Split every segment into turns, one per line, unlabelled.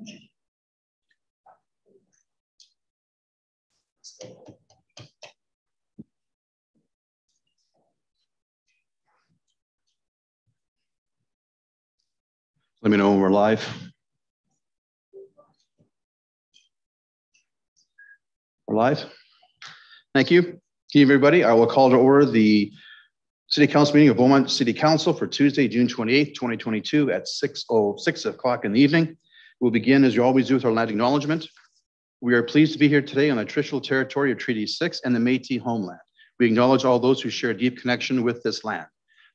Let me know when we're live. We're live. Thank you. Good evening, everybody. I will call to order the City Council meeting of Beaumont City Council for Tuesday, June 28th, 2022 at 6:06 o'clock in the evening. We'll begin, as you always do, with our land acknowledgement. We are pleased to be here today on the traditional territory of Treaty 6 and the Métis homeland. We acknowledge all those who share a deep connection with this land.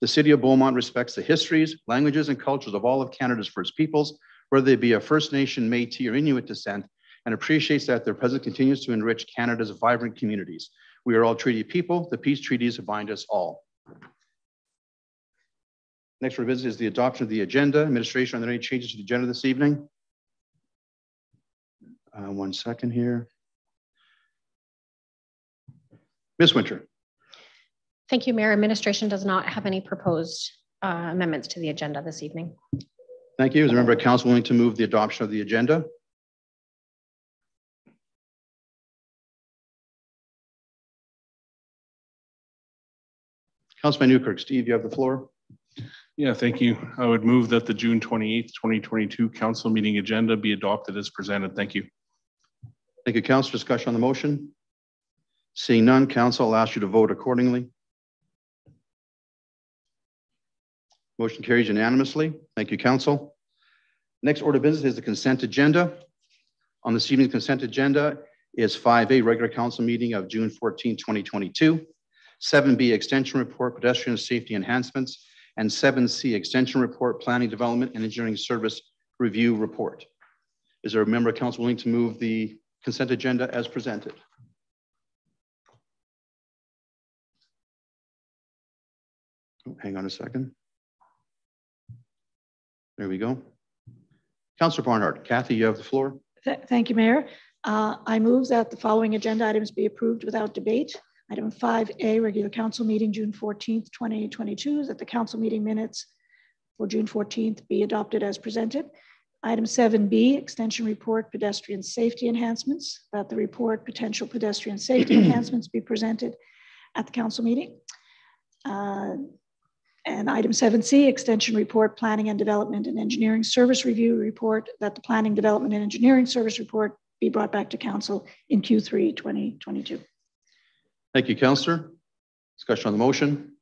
The City of Beaumont respects the histories, languages, and cultures of all of Canada's First Peoples, whether they be of First Nation, Métis, or Inuit descent, and appreciates that their presence continues to enrich Canada's vibrant communities. We are all treaty people. The peace treaties bind us all. Next order of business is the adoption of the agenda. Administration, are there any changes to the agenda this evening? One second here. Ms. Winter.
Thank you, Mayor. Administration does not have any proposed amendments to the agenda this evening.
Thank you. Is a member of council willing to move the adoption of the agenda? Councilman Newkirk. Steve, you have the floor.
Yeah, thank you. I would move that the June 28th, 2022 council meeting agenda be adopted as presented. Thank you.
Thank you, council. Discussion on the motion. Seeing none, council, I'll ask you to vote accordingly. Motion carries unanimously. Thank you, council. Next order of business is the consent agenda. On this evening's consent agenda is 5A, regular council meeting of June 14, 2022. 7B, extension report, pedestrian safety enhancements, and 7C, extension report, planning, development, and engineering service review report. Is there a member of council willing to move the consent agenda as presented? Oh, hang on a second. There we go. Councillor Barnhart. Kathy, you have the floor.
Thank you, Mayor. I move that the following agenda items be approved without debate. Item 5A, regular council meeting, June 14th, 2022, that the council meeting minutes for June 14th be adopted as presented. Item 7B, extension report, pedestrian safety enhancements, that the report potential pedestrian safety enhancements be presented at the council meeting. And item 7C, extension report, planning and development and engineering service review report, that the planning, development, and engineering service report be brought back to council in Q3 2022.
Thank you, councillor. Discussion on the motion.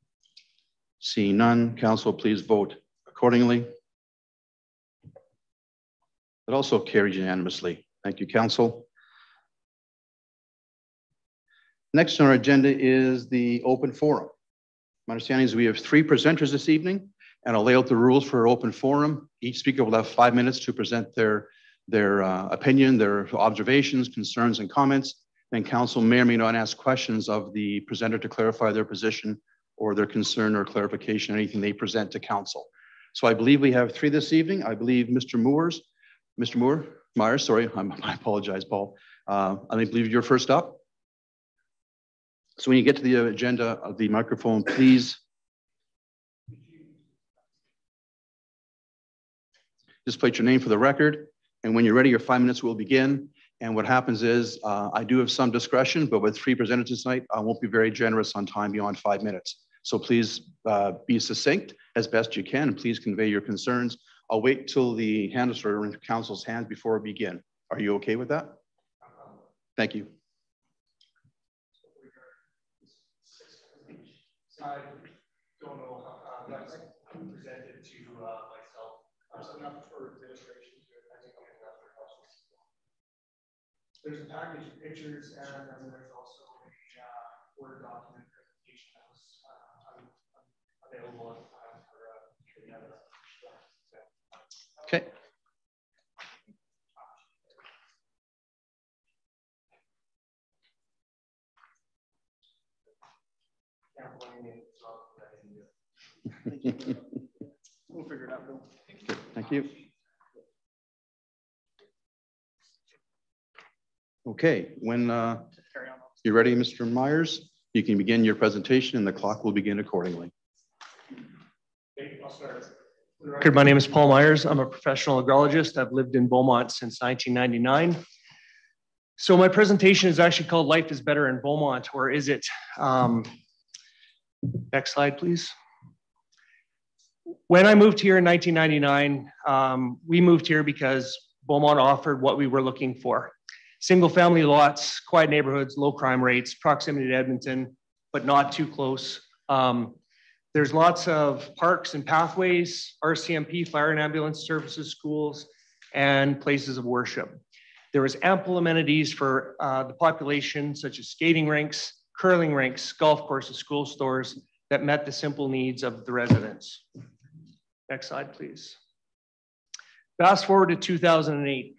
Seeing none, council, please vote accordingly. It also carries unanimously. Thank you, council. Next on our agenda is the open forum. My understanding is we have 3 presenters this evening, and I'll lay out the rules for open forum. Each speaker will have 5 minutes to present their opinion, their observations, concerns, and comments. And council may or may not ask questions of the presenter to clarify their position or their concern or clarification, anything they present to council. So I believe we have 3 this evening. I believe Mr. Myers, sorry, I apologize, Paul. I believe you're first up. So when you get to the agenda of the microphone, please just plate your name for the record. And when you're ready, your 5 minutes will begin. And what happens is I do have some discretion, but with 3 presenters tonight, I won't be very generous on time beyond 5 minutes. So please be succinct as best you can, and please convey your concerns. I'll wait till the hands are in council's hands before we begin. Are you okay with that? Thank you.
I don't know how that's presented to myself. So enough for administration. I think I'm enough for questions. There's a package of pictures, and then there's also a Word document presentation that was available at the time for the other.
Okay.
We'll figure it out, Bill.
Thank you. Okay, when you're ready, Mr. Myers, you can begin your presentation and the clock will begin accordingly.
Okay, I'll start. For the record, my name is Paul Myers. I'm a professional agrologist. I've lived in Beaumont since 1999. So my presentation is actually called Life is Better in Beaumont, or is it? Next slide, please. When I moved here in 1999, we moved here because Beaumont offered what we were looking for. Single family lots, quiet neighborhoods, low crime rates, proximity to Edmonton, but not too close. There's lots of parks and pathways, RCMP, fire and ambulance services, schools, and places of worship. There was ample amenities for the population, such as skating rinks, curling rinks, golf courses, school stores that met the simple needs of the residents. Next slide, please. Fast forward to 2008.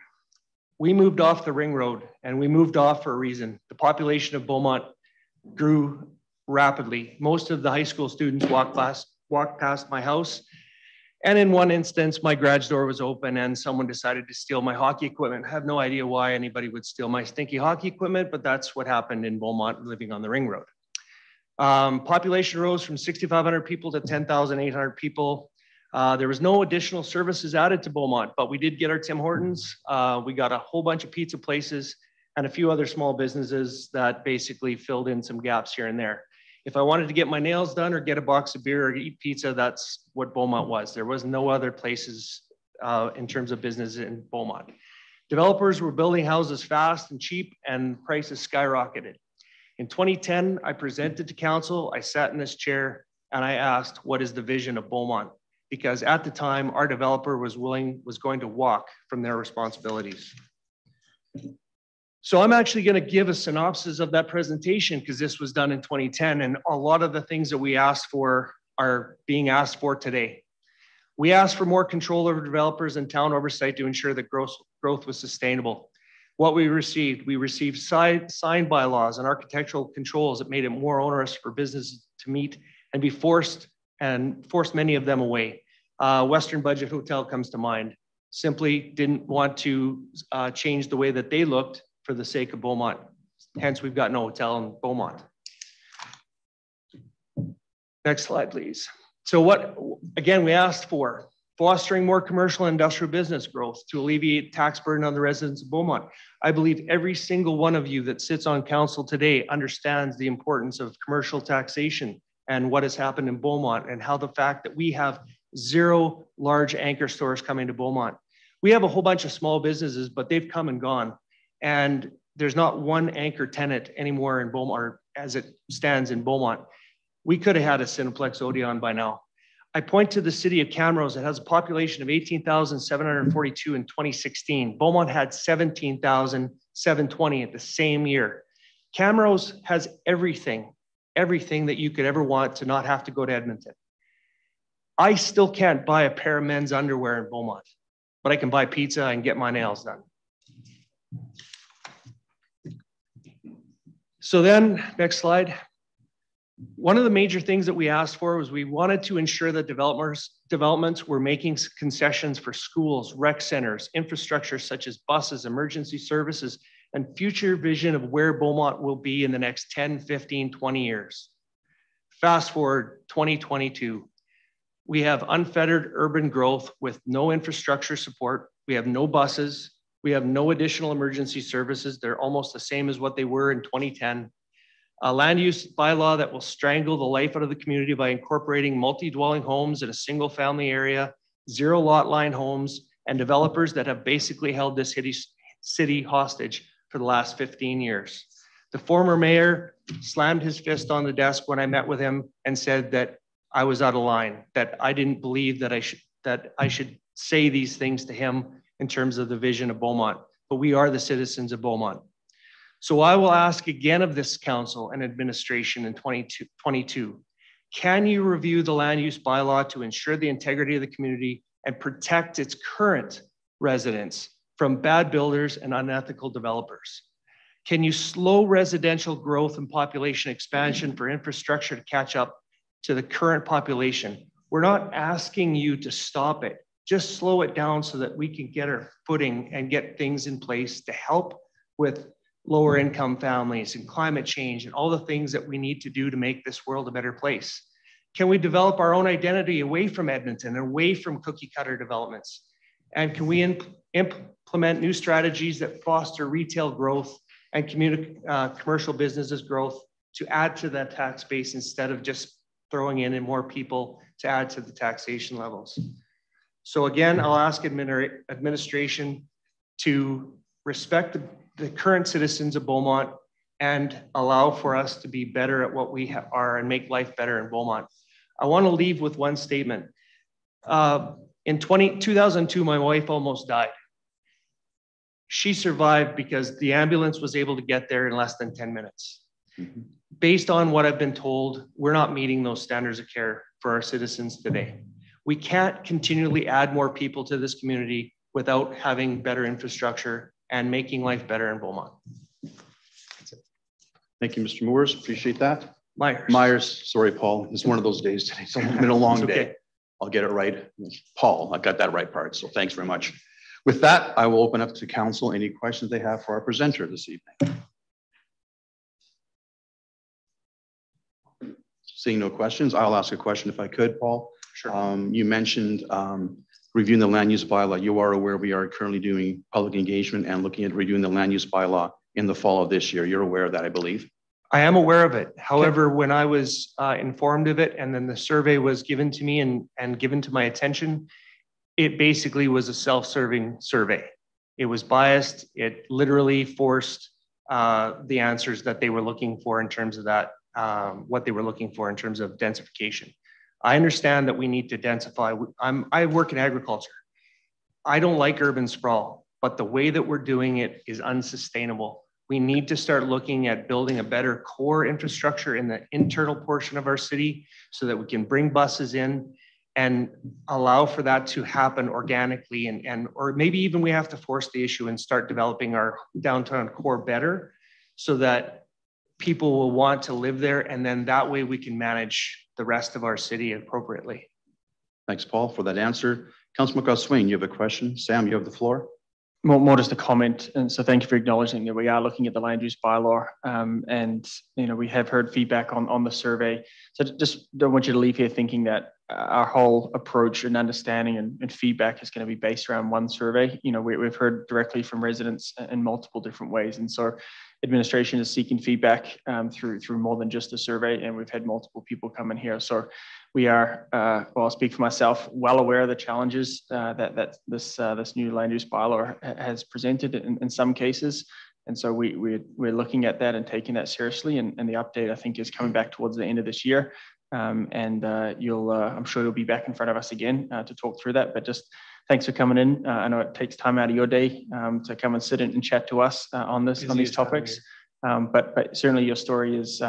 We moved off the ring road, and we moved off for a reason. The population of Beaumont grew rapidly. Most of the high school students walked past my house. And in one instance, my garage door was open and someone decided to steal my hockey equipment. I have no idea why anybody would steal my stinky hockey equipment, but that's what happened in Beaumont living on the ring road. Population rose from 6,500 people to 10,800 people. There was no additional services added to Beaumont, but we did get our Tim Hortons. We got a whole bunch of pizza places and a few other small businesses that basically filled in some gaps here and there. If I wanted to get my nails done or get a box of beer or eat pizza, that's what Beaumont was. There was no other places in terms of business in Beaumont. Developers were building houses fast and cheap, and prices skyrocketed. In 2010, I presented to council, I sat in this chair, and I asked, what is the vision of Beaumont? Because at the time, our developer was going to walk from their responsibilities. So I'm actually going to give a synopsis of that presentation because this was done in 2010, and a lot of the things that we asked for are being asked for today. We asked for more control over developers and town oversight to ensure that growth was sustainable. What we received signed bylaws and architectural controls that made it more onerous for businesses to meet and be forced many of them away. Western Budget Hotel comes to mind. Simply didn't want to change the way that they looked for the sake of Beaumont. Hence, we've got no hotel in Beaumont. Next slide, please. So what, again, we asked for fostering more commercial and industrial business growth to alleviate tax burden on the residents of Beaumont. I believe every single one of you that sits on council today understands the importance of commercial taxation and what has happened in Beaumont and how the fact that we have 0 large anchor stores coming to Beaumont. We have a whole bunch of small businesses, but they've come and gone. And there's not one anchor tenant anymore in Beaumont, or as it stands in Beaumont. We could have had a Cineplex Odeon by now. I point to the city of Camrose that has a population of 18,742 in 2016. Beaumont had 17,720 at the same year. Camrose has everything that you could ever want to not have to go to Edmonton. I still can't buy a pair of men's underwear in Beaumont, but I can buy pizza and get my nails done. So then, next slide. One of the major things that we asked for was we wanted to ensure that developments were making concessions for schools, rec centers, infrastructure such as buses, emergency services, and future vision of where Beaumont will be in the next 10, 15, 20 years. Fast forward 2022. We have unfettered urban growth with no infrastructure support. We have no buses. We have no additional emergency services. They're almost the same as what they were in 2010. A land use bylaw that will strangle the life out of the community by incorporating multi-dwelling homes in a single family area, 0 lot line homes, and developers that have basically held this city hostage for the last 15 years. The former mayor slammed his fist on the desk when I met with him and said that I was out of line, that I didn't believe that I should say these things to him in terms of the vision of Beaumont, but we are the citizens of Beaumont. So I will ask again of this council and administration in 2022, can you review the land use bylaw to ensure the integrity of the community and protect its current residents from bad builders and unethical developers? Can you slow residential growth and population expansion for infrastructure to catch up to the current population? We're not asking you to stop it. Just slow it down so that we can get our footing and get things in place to help with lower income families and climate change and all the things that we need to do to make this world a better place. Can we develop our own identity away from Edmonton, away from cookie cutter developments? And can we implement new strategies that foster retail growth and commercial businesses growth to add to that tax base instead of just throwing in more people to add to the taxation levels? So again, I'll ask administration to respect the current citizens of Beaumont and allow for us to be better at what we are and make life better in Beaumont. I want to leave with one statement. In 2002, my wife almost died. She survived because the ambulance was able to get there in less than 10 minutes. Mm-hmm. Based on what I've been told, we're not meeting those standards of care for our citizens today. We can't continually add more people to this community without having better infrastructure and making life better in Beaumont.
Thank you, Mr. Moores. Appreciate that.
Myers.
Sorry, Paul. It's one of those days today. It's been a long day. I'll get it right. Paul, I got that right part. So thanks very much. With that, I will open up to council any questions they have for our presenter this evening. Seeing no questions, I'll ask a question if I could, Paul.
Sure.
You mentioned reviewing the land use bylaw. You are aware we are currently doing public engagement and looking at reviewing the land use bylaw in the fall of this year. You're aware of that, I believe.
I am aware of it. However, when I was informed of it and then the survey was given to me and given to my attention, it basically was a self-serving survey. It was biased. It literally forced the answers that they were looking for in terms of that, what they were looking for in terms of densification. I understand that we need to densify. I work in agriculture. I don't like urban sprawl, but the way that we're doing it is unsustainable. We need to start looking at building a better core infrastructure in the internal portion of our city so that we can bring buses in and allow for that to happen organically or maybe even we have to force the issue and start developing our downtown core better so that people will want to live there, and then that way we can manage the rest of our city appropriately.
Thanks, Paul, for that answer. Councillor McGrath-Swain, you have a question. Sam, you have the floor.
More just a comment, and so thank you for acknowledging that we are looking at the land use bylaw, and we have heard feedback on the survey. So just don't want you to leave here thinking that our whole approach and understanding and feedback is going to be based around one survey. We've heard directly from residents in multiple different ways, and so administration is seeking feedback through more than just the survey, and we've had multiple people come in here. So we are, well, I'll speak for myself, well aware of the challenges that this new land use bylaw has presented in some cases. And so we're looking at that and taking that seriously. And the update, I think, is coming back towards the end of this year. I'm sure you'll be back in front of us again to talk through that. But just thanks for coming in. I know it takes time out of your day to come and sit and chat to us on these topics. But certainly your story is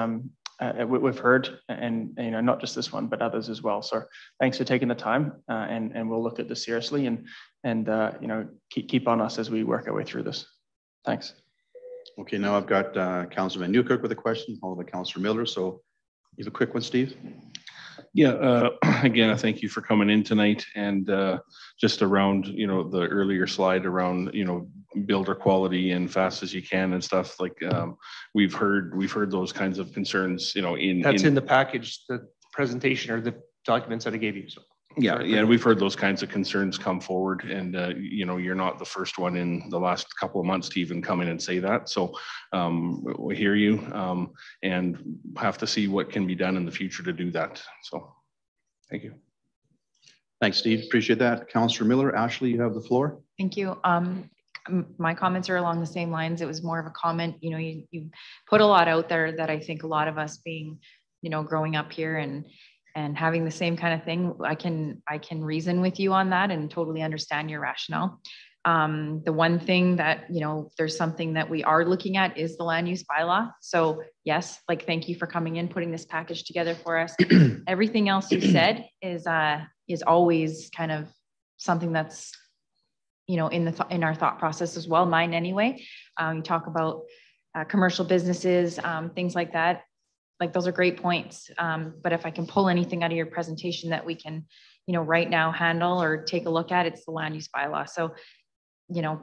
we've heard, and not just this one, but others as well. So thanks for taking the time, and we'll look at this seriously and keep on us as we work our way through this. Thanks.
Okay, now I've got Councillor Van Nieuwkerk with a question, followed by Councillor Miller. So you have a quick one, Steve?
Yeah, again, I thank you for coming in tonight, and just around, the earlier slide around, builder quality and fast as you can and stuff like we've heard those kinds of concerns, in the
package, the presentation or the documents that I gave you. So.
Yeah, we've heard those kinds of concerns come forward, and you're not the first one in the last couple of months to even come in and say that. So we hear you, and have to see what can be done in the future to do that. So thank you.
Thanks, Steve. Appreciate that. Councillor Miller, Ashley, you have the floor.
Thank you. My comments are along the same lines. It was more of a comment. You put a lot out there that I think a lot of us being, growing up here and having the same kind of thing, I can reason with you on that and totally understand your rationale. The one thing that, there's something that we are looking at is the land use bylaw. So yes, thank you for coming in, putting this package together for us. Everything else you said is always kind of something that's, in our thought process as well, mine anyway. You talk about commercial businesses, things like that. Those are great points. But if I can pull anything out of your presentation that we can, right now handle or take a look at, it's the land use bylaw. So,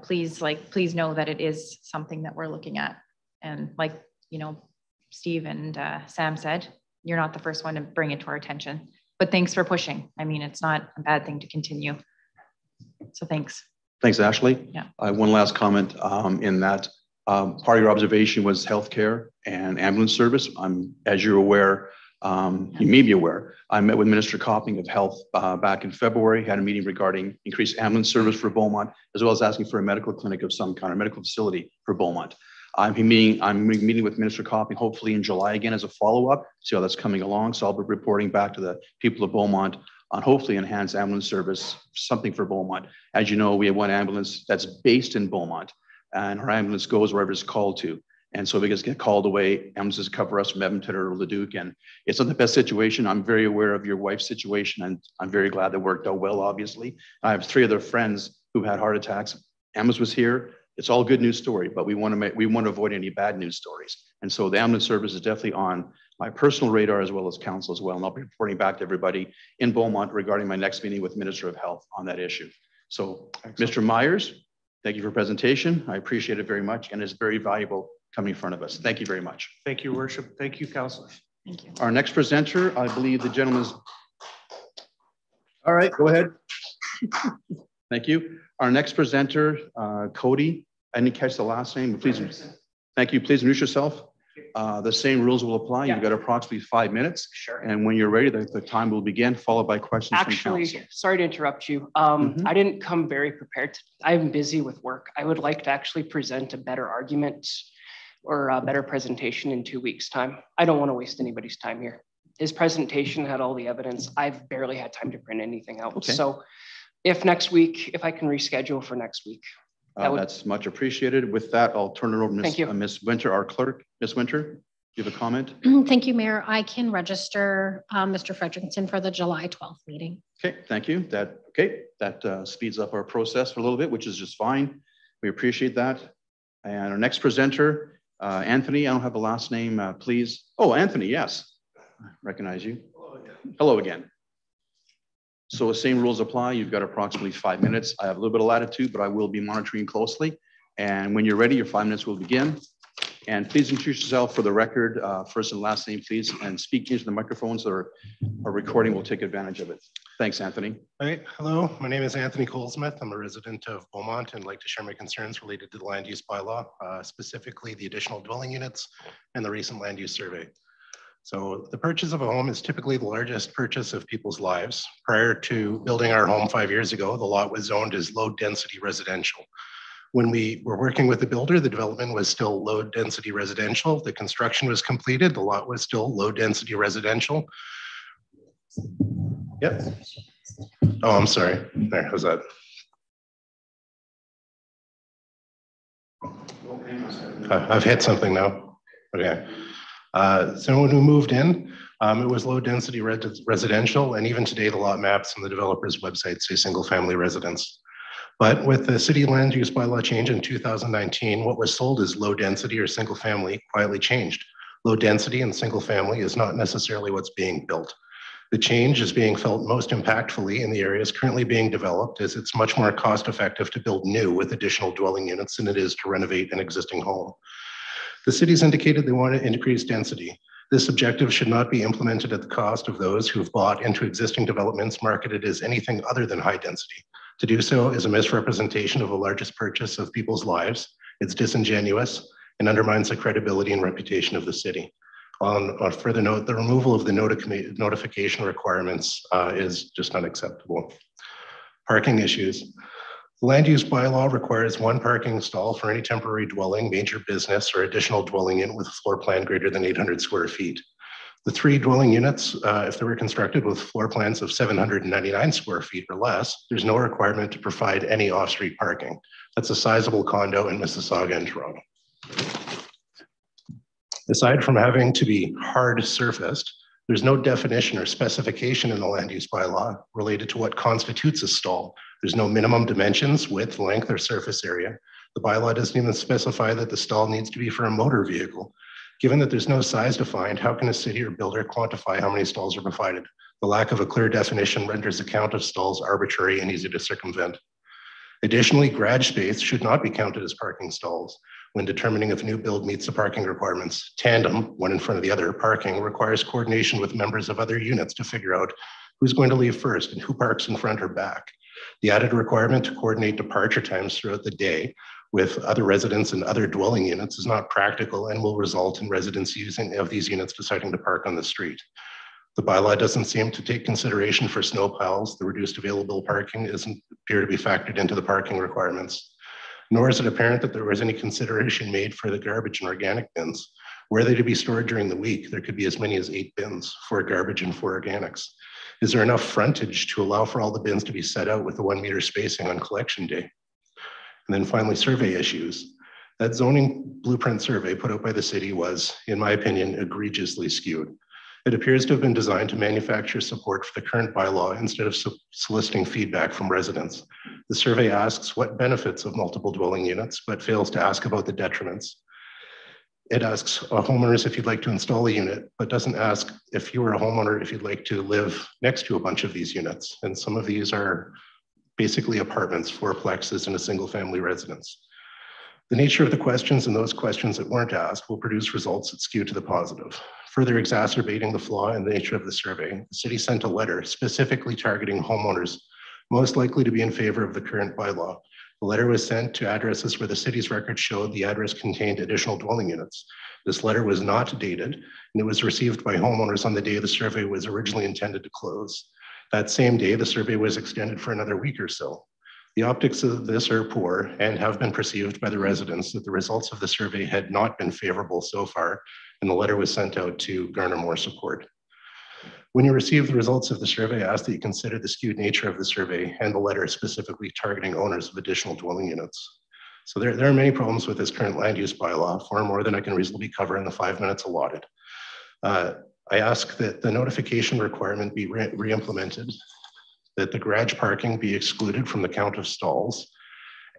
please know that it is something that we're looking at. And Steve and Sam said, you're not the first one to bring it to our attention. But thanks for pushing. I mean, it's not a bad thing to continue. So thanks.
Thanks, Ashley.
Yeah.
One last comment in that part of your observation was healthcare and ambulance service. As you're aware, you may be aware, I met with Minister Copping of Health back in February, had a meeting regarding increased ambulance service for Beaumont, as well as asking for a medical clinic of some kind, or medical facility for Beaumont. I'm meeting with Minister Copping hopefully in July again as a follow-up, see how that's coming along. So I'll be reporting back to the people of Beaumont on hopefully enhanced ambulance service, something for Beaumont. As you know, we have one ambulance that's based in Beaumont, and her ambulance goes wherever it's called to. And so if it gets get called away, ambulances cover us from Edmonton or Leduc, and it's not the best situation. I'm very aware of your wife's situation, and I'm very glad that worked out well, obviously. I have 3 other friends who had heart attacks. Ambulance was here. It's all good news story, but we want to avoid any bad news stories. And so the ambulance service is definitely on my personal radar as well as council as well. And I'll be reporting back to everybody in Beaumont regarding my next meeting with Minister of Health on that issue. So Mr. Myers, thank you for your presentation. I appreciate it very much, and it's very valuable coming in front of us. Thank you very much.
Thank you, Your Worship. Thank you, Councillor.
Thank you.
Our next presenter, I believe the gentleman's. All right, go ahead. Thank you. Our next presenter, Cody. I didn't catch the last name. Please, thank you. Please introduce yourself. The same rules will apply.
Yeah.
You've got approximately 5 minutes.
Sure.
And when you're ready, the time will begin, followed by questions from
Actually,
council.
sorry to interrupt you. I didn't come very prepared. I'm busy with work. I would like to actually present a better argument or a better presentation in 2 weeks' time. I don't want to waste anybody's time here. His presentation had all the evidence. I've barely had time to print anything out.
Okay.
So if next week, if I can reschedule for next week.
That's much appreciated. With that, I'll turn it over to Ms. Winter, our clerk. Ms. Winter, do you have a comment?
Thank you, Mayor. I can register Mr. Fredrickson for the July 12th meeting.
Okay, thank you. That speeds up our process for a little bit, which is just fine. We appreciate that. And our next presenter, Anthony, I don't have a last name, please. Oh, Anthony, yes. I recognize you. Hello again. So the same rules apply. You've got approximately 5 minutes. I have a little bit of latitude, but I will be monitoring closely. And when you're ready, your 5 minutes will begin. And please introduce yourself for the record, first and last name, please, and speak into the microphones or a recording will take advantage of it. Thanks, Anthony.
All right. Hello, my name is Anthony Colesmith. I'm a resident of Beaumont and like to share my concerns related to the land use bylaw, specifically the additional dwelling units and the recent land use survey. So the purchase of a home is typically the largest purchase of people's lives. Prior to building our home 5 years ago, the lot was zoned as low density residential. When we were working with the builder, the development was still low density residential. The construction was completed. The lot was still low density residential. Yep. Oh, I'm sorry. There, how's that? I've hit something now. Okay. So when we moved in, it was low density residential, and even today the lot maps on the developer's website say single family residence. But with the city land use bylaw change in 2019, what was sold as low density or single family quietly changed. Low density and single family is not necessarily what's being built. The change is being felt most impactfully in the areas currently being developed, as it's much more cost effective to build new with additional dwelling units than it is to renovate an existing home. The city's indicated they want to increase density. This objective should not be implemented at the cost of those who have bought into existing developments marketed as anything other than high density. To do so is a misrepresentation of the largest purchase of people's lives. It's disingenuous and undermines the credibility and reputation of the city. On a further note, the removal of the notification requirements is just unacceptable. Parking issues. The land use bylaw requires one parking stall for any temporary dwelling, major business, or additional dwelling unit with a floor plan greater than 800 square feet. The 3 dwelling units, if they were constructed with floor plans of 799 square feet or less, there's no requirement to provide any off-street parking. That's a sizable condo in Mississauga and Toronto. Aside from having to be hard surfaced, there's no definition or specification in the land use bylaw related to what constitutes a stall. There's no minimum dimensions, width, length, or surface area. The bylaw doesn't even specify that the stall needs to be for a motor vehicle. Given that there's no size defined, how can a city or builder quantify how many stalls are provided? The lack of a clear definition renders the count of stalls arbitrary and easy to circumvent. Additionally, garage space should not be counted as parking stalls. when determining if a new build meets the parking requirements. Tandem, one in front of the other, parking requires coordination with members of other units to figure out who's going to leave first and who parks in front or back. The added requirement to coordinate departure times throughout the day with other residents and other dwelling units is not practical and will result in residents using of these units deciding to park on the street. The bylaw doesn't seem to take consideration for snow piles. The reduced available parking doesn't appear to be factored into the parking requirements. Nor is it apparent that there was any consideration made for the garbage and organic bins. Were they to be stored during the week, there could be as many as 8 bins, 4 garbage and 4 organics. Is there enough frontage to allow for all the bins to be set out with the 1 meter spacing on collection day? And then finally, survey issues. That zoning blueprint survey put out by the city was, in my opinion, egregiously skewed. It appears to have been designed to manufacture support for the current bylaw instead of soliciting feedback from residents. The survey asks what benefits of multiple dwelling units, but fails to ask about the detriments. It asks homeowners if you'd like to install a unit, but doesn't ask if you were a homeowner, if you'd like to live next to a bunch of these units. And some of these are basically apartments, 4plexes in a single family residence. The nature of the questions and those questions that weren't asked will produce results that skew to the positive. Further exacerbating the flaw in the nature of the survey, the city sent a letter specifically targeting homeowners most likely to be in favor of the current bylaw. The letter was sent to addresses where the city's records showed the address contained additional dwelling units. This letter was not dated, and it was received by homeowners on the day the survey was originally intended to close. That same day, the survey was extended for another week or so. The optics of this are poor and have been perceived by the residents that the results of the survey had not been favorable so far, and the letter was sent out to garner more support. When you receive the results of the survey, I ask that you consider the skewed nature of the survey and the letter specifically targeting owners of additional dwelling units. So there are many problems with this current land use bylaw, far more than I can reasonably cover in the 5 minutes allotted. I ask that the notification requirement be re-implemented, that the garage parking be excluded from the count of stalls,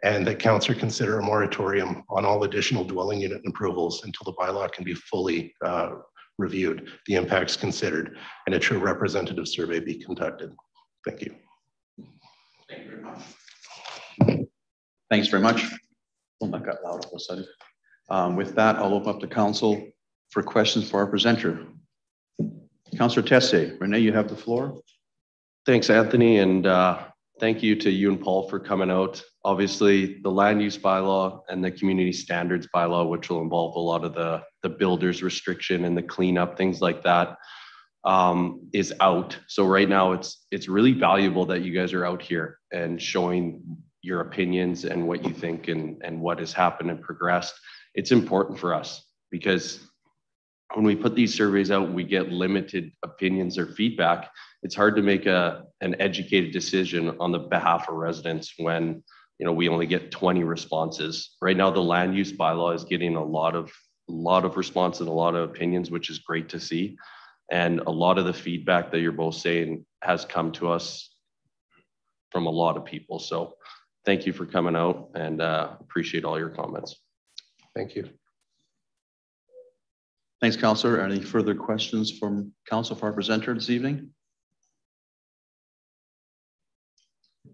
and that council consider a moratorium on all additional dwelling unit approvals until the bylaw can be fully reviewed, the impacts considered, and a true representative survey be conducted. Thank you.
Thank you very much. Thanks very much. Oh, that got loud all of a sudden. With that, I'll open up to council for questions for our presenter. Councillor Tesse, Renee, you have the floor.
Thanks, Anthony, and thank you to you and Paul for coming out. Obviously, the land use bylaw and the community standards bylaw, which will involve a lot of the builder's restriction and the cleanup, things like that, is out. So right now, it's really valuable that you guys are out here and showing your opinions and what you think and what has happened and progressed. It's important for us because when we put these surveys out, we get limited opinions or feedback. It's hard to make an educated decision on the behalf of residents when we only get 20 responses. Right now, the land use bylaw is getting a lot of response and a lot of opinions, which is great to see. And a lot of the feedback that you're both saying has come to us from a lot of people. So thank you for coming out and appreciate all your comments.
Thank you.
Thanks, Councillor. Any further questions from council for our presenter this evening?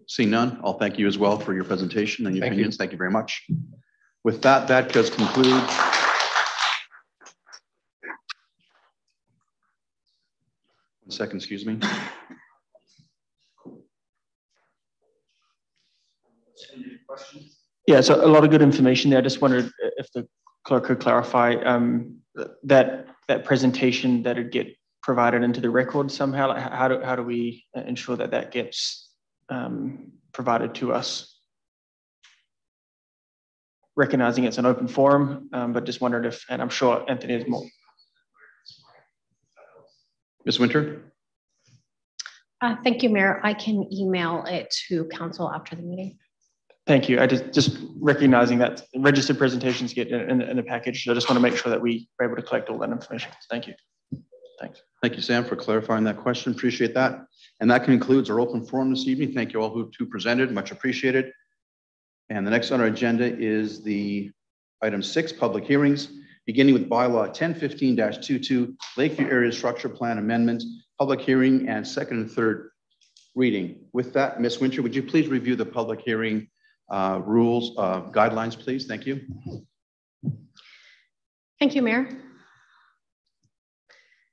Seeing none, I'll thank you as well for your presentation and your opinions. Thank you very much. With that, that does conclude. 1 second, excuse me.
Yeah, so a lot of good information there. I just wondered if the clerk could clarify that presentation that would get provided into the record somehow. How do we ensure that that gets provided to us? Recognizing it's an open forum, but just wondered if, and I'm sure Anthony has more.
Ms. Winter?
Thank you, Mayor. I can email it to council after the meeting.
Thank you. I just recognizing that registered presentations get in a package. So I just want to make sure that we are able to collect all that information. Thank you. Thanks.
Thank you, Sam, for clarifying that question. Appreciate that. And that concludes our open forum this evening. Thank you all who presented. Much appreciated. And the next on our agenda is the item 6, public hearings, beginning with bylaw 1015-22, Lakeview Area Structure Plan Amendment, public hearing and second and third reading. With that, Ms. Winter, would you please review the public hearing rules, guidelines, please? Thank you.
Thank you, Mayor.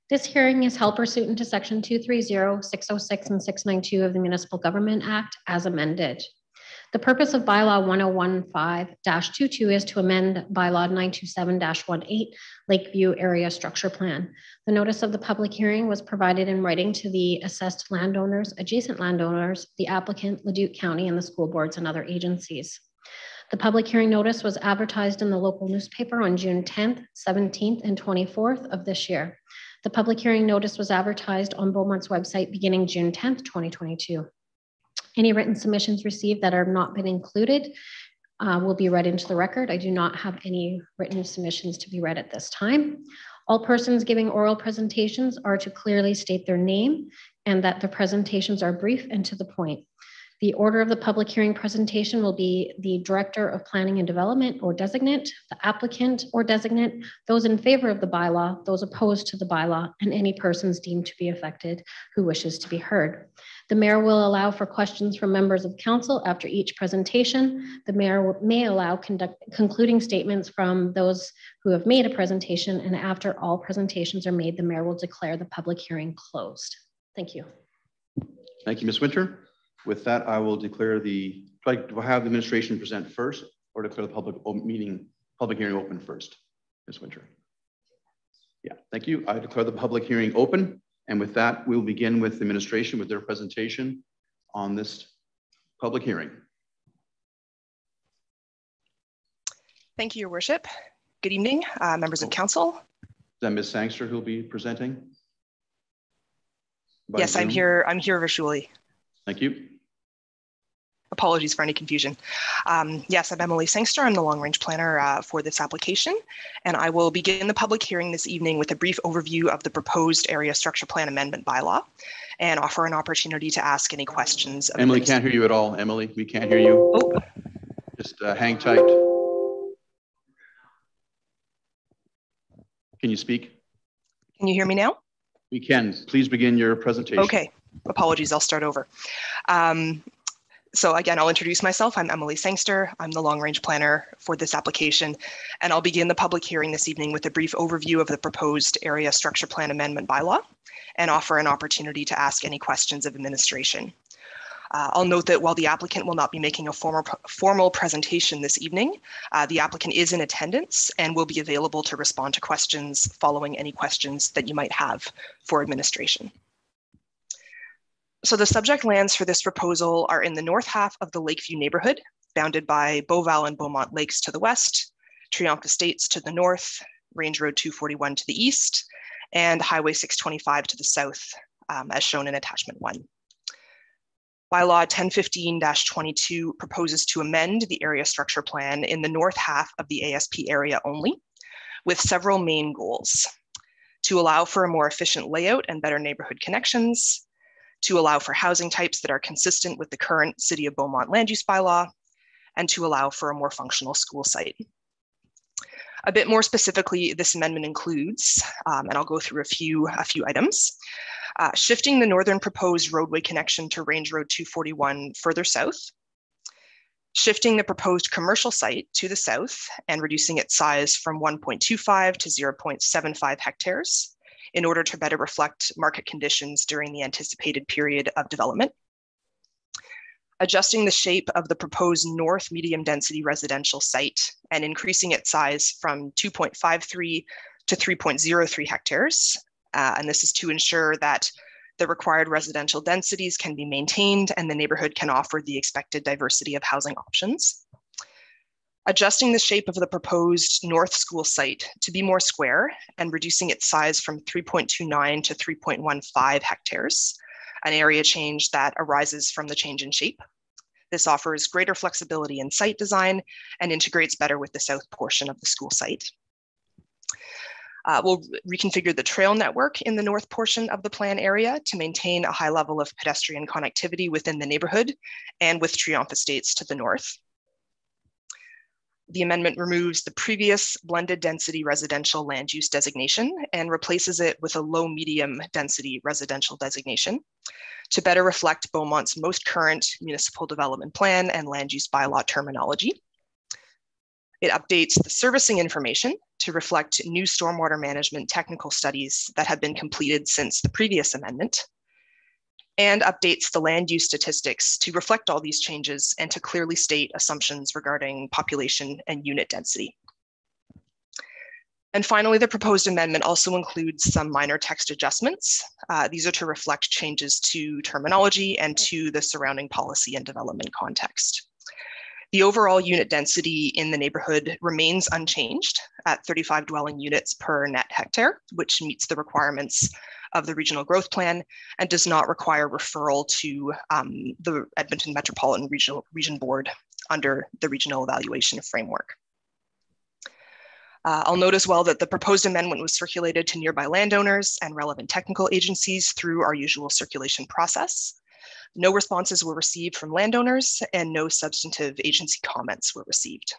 This hearing is held pursuant to Section 230, 606, and 692 of the Municipal Government Act as amended. The purpose of Bylaw 1015-22 is to amend Bylaw 927-18 Lakeview Area Structure Plan. The notice of the public hearing was provided in writing to the assessed landowners, adjacent landowners, the applicant, Leduc County, and the school boards and other agencies. The public hearing notice was advertised in the local newspaper on June 10th, 17th, and 24th of this year. The public hearing notice was advertised on Beaumont's website beginning June 10th, 2022. Any written submissions received that have not been included will be read into the record. I do not have any written submissions to be read at this time. All persons giving oral presentations are to clearly state their name and that the presentations are brief and to the point. The order of the public hearing presentation will be the Director of Planning and Development or designate, the applicant or designate, those in favor of the bylaw, those opposed to the bylaw, and any persons deemed to be affected who wishes to be heard. The mayor will allow for questions from members of council after each presentation. The mayor may allow concluding statements from those who have made a presentation, and after all presentations are made, the mayor will declare the public hearing closed. Thank you.
Thank you, Ms. Winter. With that, I will declare the, do I have the administration present first or declare the public hearing open first, Ms. Winter? Yeah, thank you. I declare the public hearing open. And with that, we'll begin with the administration with their presentation on this public hearing.
Thank you, Your Worship. Good evening, members of council.
Is that Ms. Sangster who'll be presenting?
Yes, Zoom? I'm here virtually.
Thank you.
Apologies for any confusion. Yes, I'm Emily Sangster. I'm the long range planner for this application, and I will begin the public hearing this evening with a brief overview of the proposed area structure plan amendment bylaw and offer an opportunity to ask any questions.
Emily, can't hear you at all. Emily, we can't hear you.
Oh.
Just hang tight. Can you speak?
Can you hear me now?
We can. Please begin your presentation.
Okay. Apologies, I'll start over. So again, I'll introduce myself. I'm Emily Sangster. I'm the long range planner for this application, and I'll begin the public hearing this evening with a brief overview of the proposed area structure plan amendment bylaw and offer an opportunity to ask any questions of administration. I'll note that while the applicant will not be making a formal presentation this evening, the applicant is in attendance and will be available to respond to questions following any questions that you might have for administration. So the subject lands for this proposal are in the north half of the Lakeview neighborhood, bounded by Beauval and Beaumont Lakes to the west, Triumph Estates to the north, Range Road 241 to the east, and Highway 625 to the south, as shown in attachment 1. Bylaw 1015-22 proposes to amend the area structure plan in the north half of the ASP area only, with several main goals: to allow for a more efficient layout and better neighborhood connections, to allow for housing types that are consistent with the current City of Beaumont land use bylaw, and to allow for a more functional school site. A bit more specifically, this amendment includes, and I'll go through a few items, shifting the northern proposed roadway connection to Range Road 241 further south, shifting the proposed commercial site to the south and reducing its size from 1.25 to 0.75 hectares, in order to better reflect market conditions during the anticipated period of development. Adjusting the shape of the proposed north medium density residential site and increasing its size from 2.53 to 3.03 hectares. And this is to ensure that the required residential densities can be maintained and the neighborhood can offer the expected diversity of housing options. Adjusting the shape of the proposed north school site to be more square and reducing its size from 3.29 to 3.15 hectares, an area change that arises from the change in shape. This offers greater flexibility in site design and integrates better with the south portion of the school site. We'll reconfigure the trail network in the north portion of the plan area to maintain a high level of pedestrian connectivity within the neighborhood and with Triumph Estates to the north. The amendment removes the previous blended density residential land use designation and replaces it with a low medium density residential designation to better reflect Beaumont's most current municipal development plan and land use bylaw terminology. It updates the servicing information to reflect new stormwater management technical studies that have been completed since the previous amendment, and updates the land use statistics to reflect all these changes and to clearly state assumptions regarding population and unit density. And finally, the proposed amendment also includes some minor text adjustments. These are to reflect changes to terminology and to the surrounding policy and development context. The overall unit density in the neighborhood remains unchanged at 35 dwelling units per net hectare, which meets the requirements of the regional growth plan and does not require referral to the Edmonton Metropolitan Region Board under the regional evaluation framework. I'll note as well that the proposed amendment was circulated to nearby landowners and relevant technical agencies through our usual circulation process. No responses were received from landowners and no substantive agency comments were received.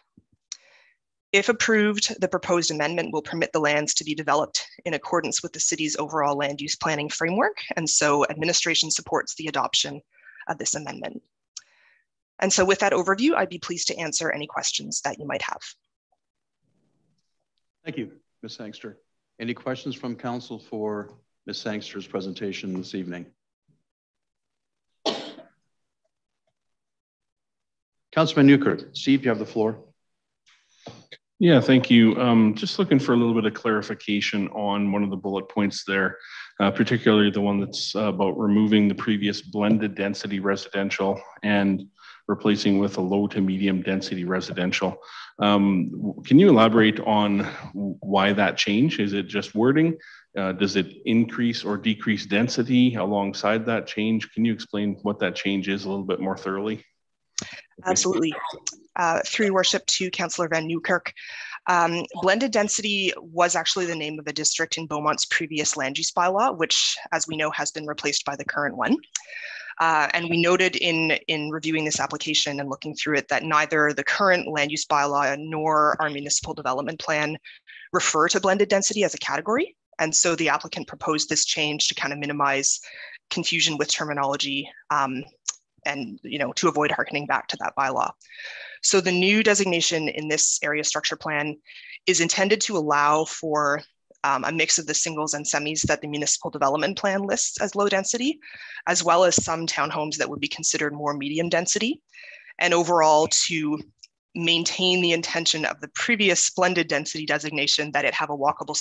If approved, the proposed amendment will permit the lands to be developed in accordance with the city's overall land use planning framework, and so administration supports the adoption of this amendment. And so with that overview, I'd be pleased to answer any questions that you might have.
Thank you, Ms. Sangster. Any questions from council for Ms. Sangster's presentation this evening? Councilman Newkirk, Steve, you have the floor.
Yeah, thank you. Just looking for a little bit of clarification on one of the bullet points there, particularly the one that's about removing the previous blended density residential and replacing with a low to medium density residential. Can you elaborate on why that change? Is it just wording? Does it increase or decrease density alongside that change? Can you explain what that change is a little bit more thoroughly?
Absolutely. Through your worship to Councillor Van Newkirk, blended density was actually the name of a district in Beaumont's previous land use bylaw, which, as we know, has been replaced by the current one. And we noted in reviewing this application and looking through it that neither the current land use bylaw nor our municipal development plan refer to blended density as a category. And so the applicant proposed this change to kind of minimize confusion with terminology and to avoid harkening back to that bylaw. So the new designation in this area structure plan is intended to allow for a mix of the singles and semis that the municipal development plan lists as low density, as well as some townhomes that would be considered more medium density, and overall to maintain the intention of the previous blended density designation that it have a walkable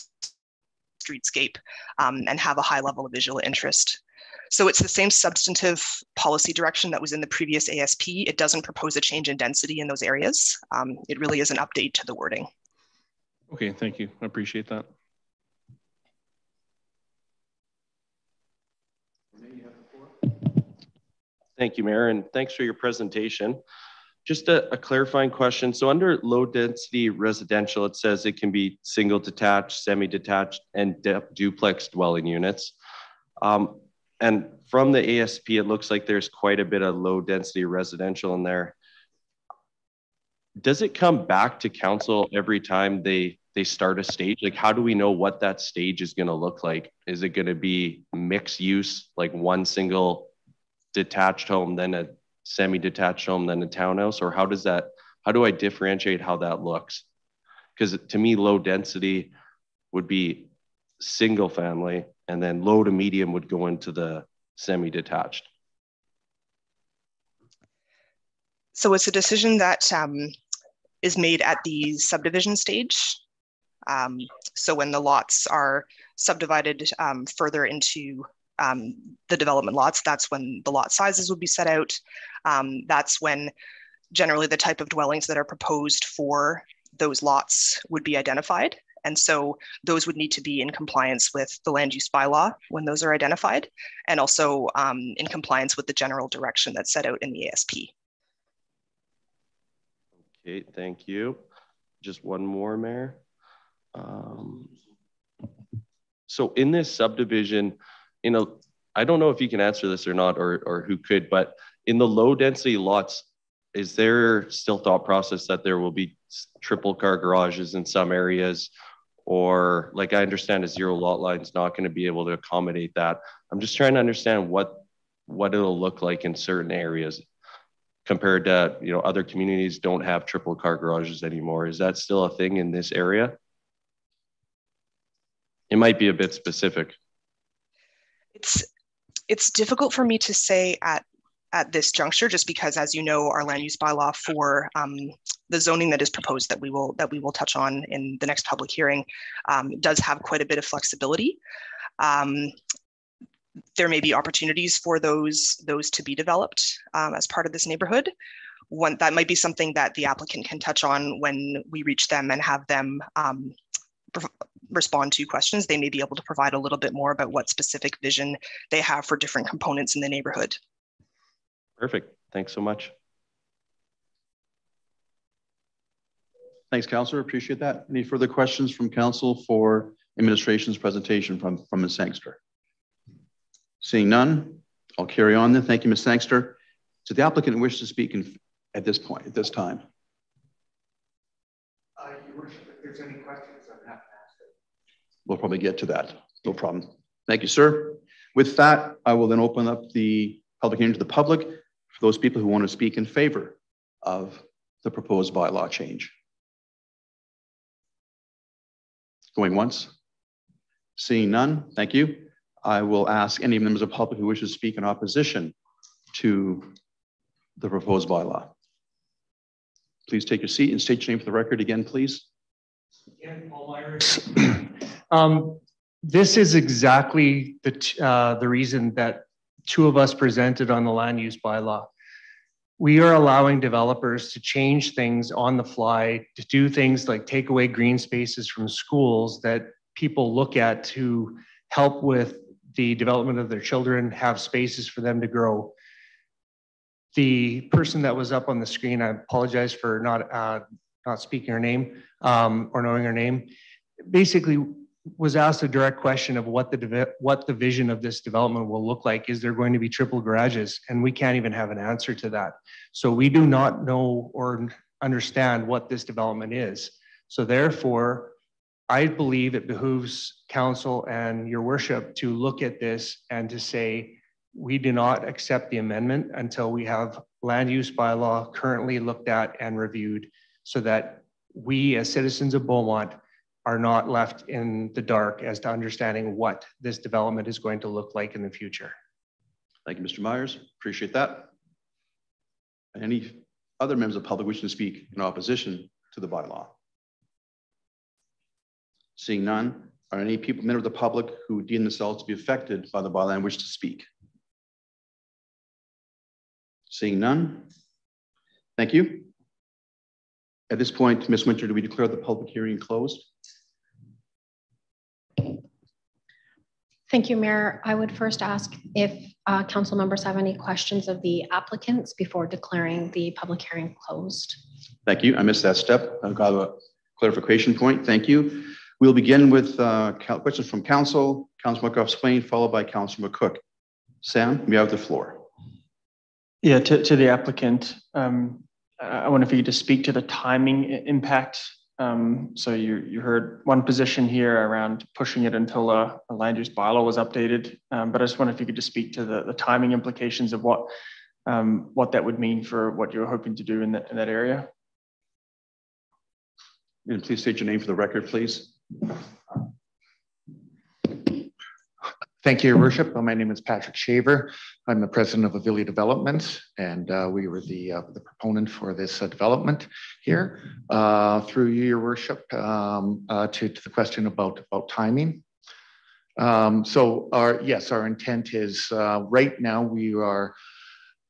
streetscape and have a high level of visual interest. So it's the same substantive policy direction that was in the previous ASP. It doesn't propose a change in density in those areas. It really is an update to the wording.
Okay, thank you. I appreciate that.
Thank you, Mayor, and thanks for your presentation. Just a clarifying question. So under low density residential, it says it can be single detached, semi-detached, and duplex dwelling units. And from the ASP, it looks like there's quite a bit of low density residential in there. Does it come back to council every time they start a stage? Like, how do we know what that stage is going to look like? Is it going to be mixed use, like one single detached home, then a semi-detached home, then a townhouse? Or how do I differentiate how that looks? Because to me, low density would be single family, and then low to medium would go into the semi-detached.
So it's a decision that is made at the subdivision stage. So when the lots are subdivided further into the development lots, that's when the lot sizes would be set out. That's when generally the type of dwellings that are proposed for those lots would be identified. And so those would need to be in compliance with the land use bylaw when those are identified, and also in compliance with the general direction that's set out in the ASP.
Okay, thank you. Just one more, Mayor. So in this subdivision, I don't know if you can answer this or not, or who could, but in the low density lots, is there still thought process that there will be triple car garages in some areas? Or, like, I understand a zero lot line is not going to be able to accommodate that. I'm just trying to understand what it'll look like in certain areas. compared to, you know, other communities don't have triple car garages anymore. Is that still a thing in this area? It might be a bit specific.
It's difficult for me to say at this juncture, just because, as you know, our land use bylaw for the zoning that is proposed that we will touch on in the next public hearing does have quite a bit of flexibility. There may be opportunities for those to be developed as part of this neighborhood. That might be something that the applicant can touch on when we reach them and have them respond to questions. They may be able to provide a little bit more about what specific vision they have for different components in the neighborhood.
Perfect. Thanks so much.
Thanks, Councillor. Appreciate that. Any further questions from Council for administration's presentation from Ms. Sangster? Seeing none, I'll carry on then. Thank you, Ms. Sangster. Does the applicant wish to speak at this point, at this time?
Your Worship, if there's any questions, I'm happy to answer.
We'll probably get to that. No problem. Thank you, sir. With that, I will then open up the public hearing to the public for those people who want to speak in favor of the proposed bylaw change. Going once? Seeing none, thank you. I will ask any members of the public who wish to speak in opposition to the proposed bylaw. Please take your seat and state your name for the record again, please.
Again, Paul Myers. This is exactly the reason that two of us presented on the land use bylaw. We are allowing developers to change things on the fly, to do things like take away green spaces from schools that people look at to help with the development of their children, have spaces for them to grow. The person that was up on the screen, I apologize for not speaking her name or knowing her name, basically was asked a direct question of what the vision of this development will look like. Is there going to be triple garages? And we can't even have an answer to that. So we do not know or understand what this development is. So therefore, I believe it behooves Council and your worship to look at this and to say, we do not accept the amendment until we have land use bylaw currently looked at and reviewed, so that we as citizens of Beaumont are not left in the dark as to understanding what this development is going to look like in the future.
Thank you, Mr. Myers. Appreciate that. Any other members of the public wishing to speak in opposition to the bylaw? Seeing none, are any members of the public who deem themselves to be affected by the bylaw and wish to speak? Seeing none, thank you. At this point, Ms. Winter, do we declare the public hearing closed?
Thank you, Mayor. I would first ask if council members have any questions of the applicants before declaring the public hearing closed.
Thank you. I missed that step. I've got a clarification point. Thank you. We'll begin with questions from Council. Councilor McGuff-Swain, followed by Councilor McCook. Sam, you have the floor.
Yeah, to the applicant, I wonder if you could just speak to the timing impact. So you heard one position here around pushing it until a land use bylaw was updated, but I just wonder if you could just speak to the timing implications of what that would mean for what you're hoping to do in that area.
And please state your name for the record, please.
Thank you, Your Worship. My name is Patrick Shaver. I'm the president of Avilia Development, and we were the proponent for this development here. Through you, Your Worship, to the question about timing. So our intent is right now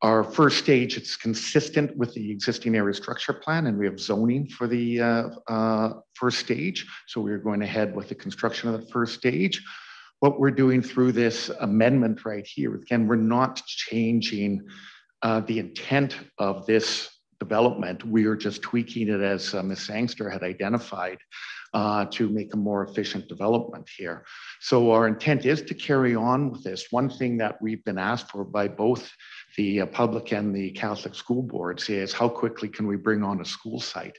our first stage, it's consistent with the existing area structure plan, and we have zoning for the first stage. So we're going ahead with the construction of the first stage. What we're doing through this amendment right here, again, we're not changing the intent of this development. We are just tweaking it, as Ms. Sangster had identified, to make a more efficient development here. So our intent is to carry on with this. One thing that we've been asked for by both the public and the Catholic school boards is how quickly can we bring on a school site?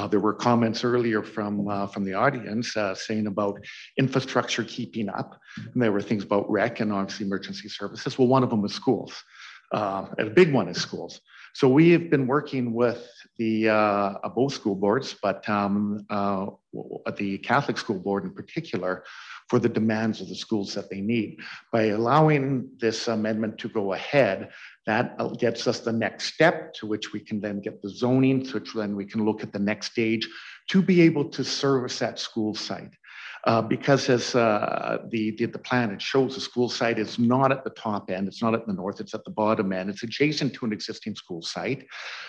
There were comments earlier from the audience saying about infrastructure keeping up. And there were things about rec and obviously emergency services. Well, one of them was schools. And a big one is schools. So we have been working with the both school boards, but the Catholic School Board in particular, for the demands of the schools that they need. By allowing this amendment to go ahead, that gets us the next step, to which we can then get the zoning, to which then we can look at the next stage to be able to service that school site. Because as the plan, it shows the school site is not at the top end, it's not at the north, it's at the bottom end, it's adjacent to an existing school site.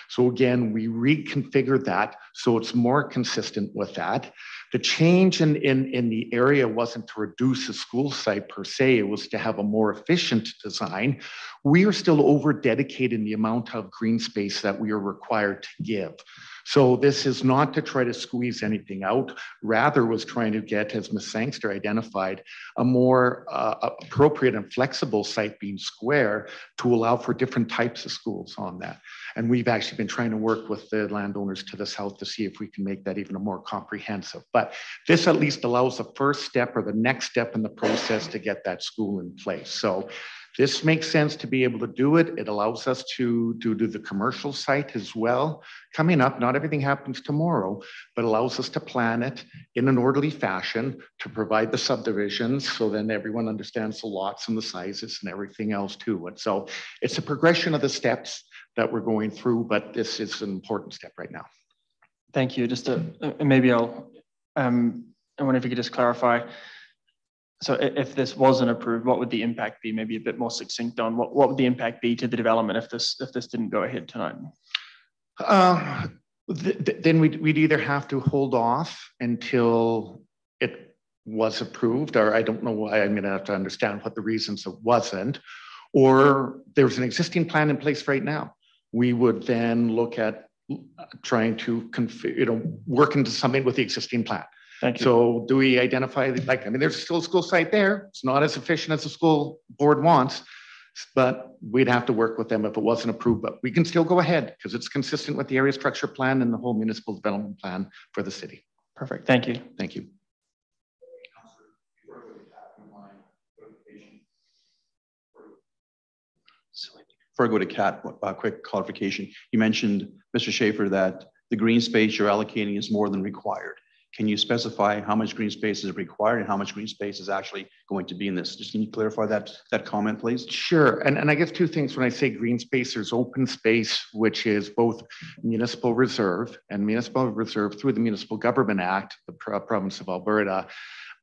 So again, we reconfigured that so it's more consistent with that. The change in the area wasn't to reduce the school site per se, it was to have a more efficient design. We are still over dedicated the amount of green space that we are required to give. So this is not to try to squeeze anything out, rather was trying to get, as Ms. Sangster identified, a more appropriate and flexible site being square to allow for different types of schools on that. And we've actually been trying to work with the landowners to the south to see if we can make that even a more comprehensive. But this at least allows the first step or the next step in the process to get that school in place. So this makes sense to be able to do it. It allows us to do the commercial site as well. Coming up, not everything happens tomorrow, but allows us to plan it in an orderly fashion to provide the subdivisions so then everyone understands the lots and the sizes and everything else too. And so it's a progression of the steps that we're going through, but this is an important step right now.
Thank you. Just to, maybe I wonder if you could just clarify. So if this wasn't approved, what would the impact be? Maybe a bit more succinct on what would the impact be to the development if this didn't go ahead tonight?
Then we'd either have to hold off until it was approved, or I don't know why. I'm going to have to understand what the reasons it wasn't, or there's an existing plan in place right now. We would then look at trying to work into something with the existing plan.
Thank you.
So do we identify, there's still a school site there. It's not as efficient as the school board wants, but we'd have to work with them if it wasn't approved, but we can still go ahead because it's consistent with the area structure plan and the whole municipal development plan for the city.
Perfect. Thank you.
Thank you.
Before I go to Kat, a quick clarification. You mentioned, Mr. Schaefer, that the green space you're allocating is more than required. Can you specify how much green space is required and how much green space is actually going to be in this? Just can you clarify that comment, please?
Sure. And I guess two things when I say green space, there's open space, which is both municipal reserve and municipal reserve through the Municipal Government Act, the province of Alberta,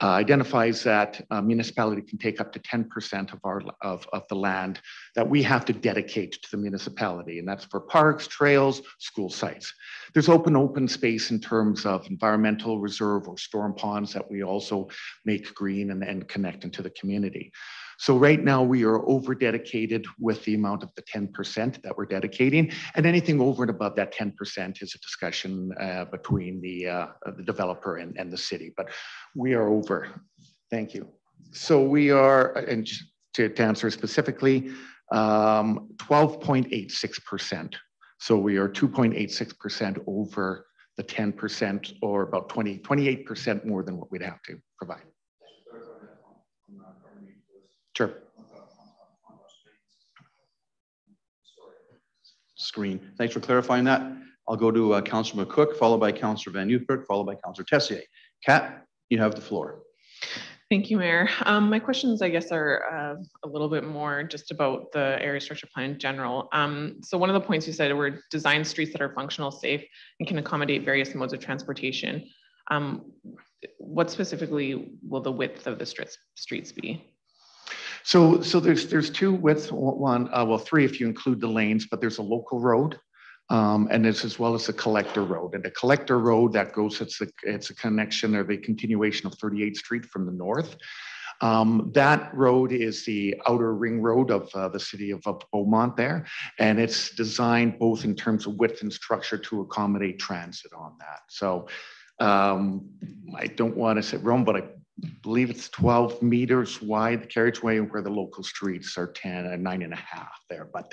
identifies that a municipality can take up to 10% of the land that we have to dedicate to the municipality. And that's for parks, trails, school sites. There's open space in terms of environmental reserve or storm ponds that we also make green and connect into the community. So right now we are over dedicated with the amount of the 10% that we're dedicating, and anything over and above that 10% is a discussion between the developer and the city, but we are over. Thank you. So we are, and to answer specifically, 12.86%. So we are 2.86% over the 10%, or about 28% more than what we'd have to provide. Sure.
Screen. Thanks for clarifying that. I'll go to Councillor McCook, followed by Councillor Van Nieuwkerk, followed by Councillor Tessier. Kat, you have the floor.
Thank you, Mayor. My questions, I guess, are a little bit more just about the area structure plan in general. So one of the points you said were design streets that are functional, safe, and can accommodate various modes of transportation. What specifically will the width of the streets be?
So there's two widths, three if you include the lanes, but there's a local road, and there's as well as a collector road. And the collector road that goes, it's a connection or the continuation of 38th Street from the north. That road is the outer ring road of the city of Beaumont there, and it's designed both in terms of width and structure to accommodate transit on that. So I don't want to say wrong, but I believe it's 12 meters wide, the carriageway, where the local streets are 9.5 there. But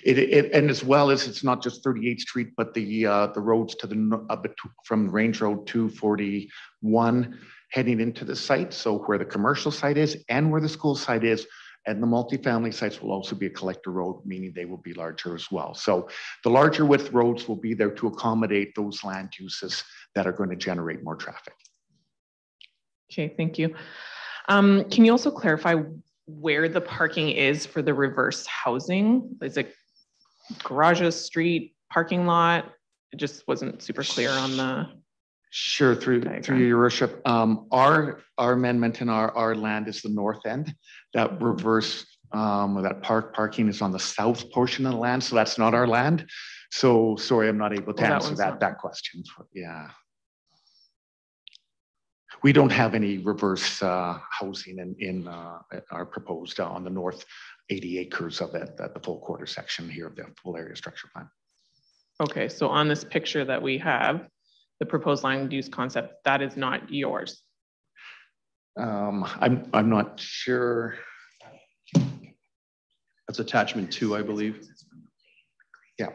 and as well as it's not just 38th Street, but the roads to the from Range Road 241 heading into the site. So where the commercial site is and where the school site is, And the multifamily sites will also be a collector road, meaning they will be larger as well. So the larger width roads will be there to accommodate those land uses that are going to generate more traffic.
Okay, thank you. Can you also clarify where the parking is for the reverse housing? Is it garages, street, parking lot? It just wasn't super clear on the.
Sure, through your worship. Our amendment in our land is the north end. That reverse, that parking is on the south portion of the land, so that's not our land. So sorry, I'm not able to answer that question. Yeah. We don't have any reverse housing in our proposed on the north 80 acres of it, the full quarter section here of the full area structure plan.
Okay, so on this picture that we have, the proposed land use concept, that is not yours.
I'm not sure.
That's attachment 2, I believe.
Yeah.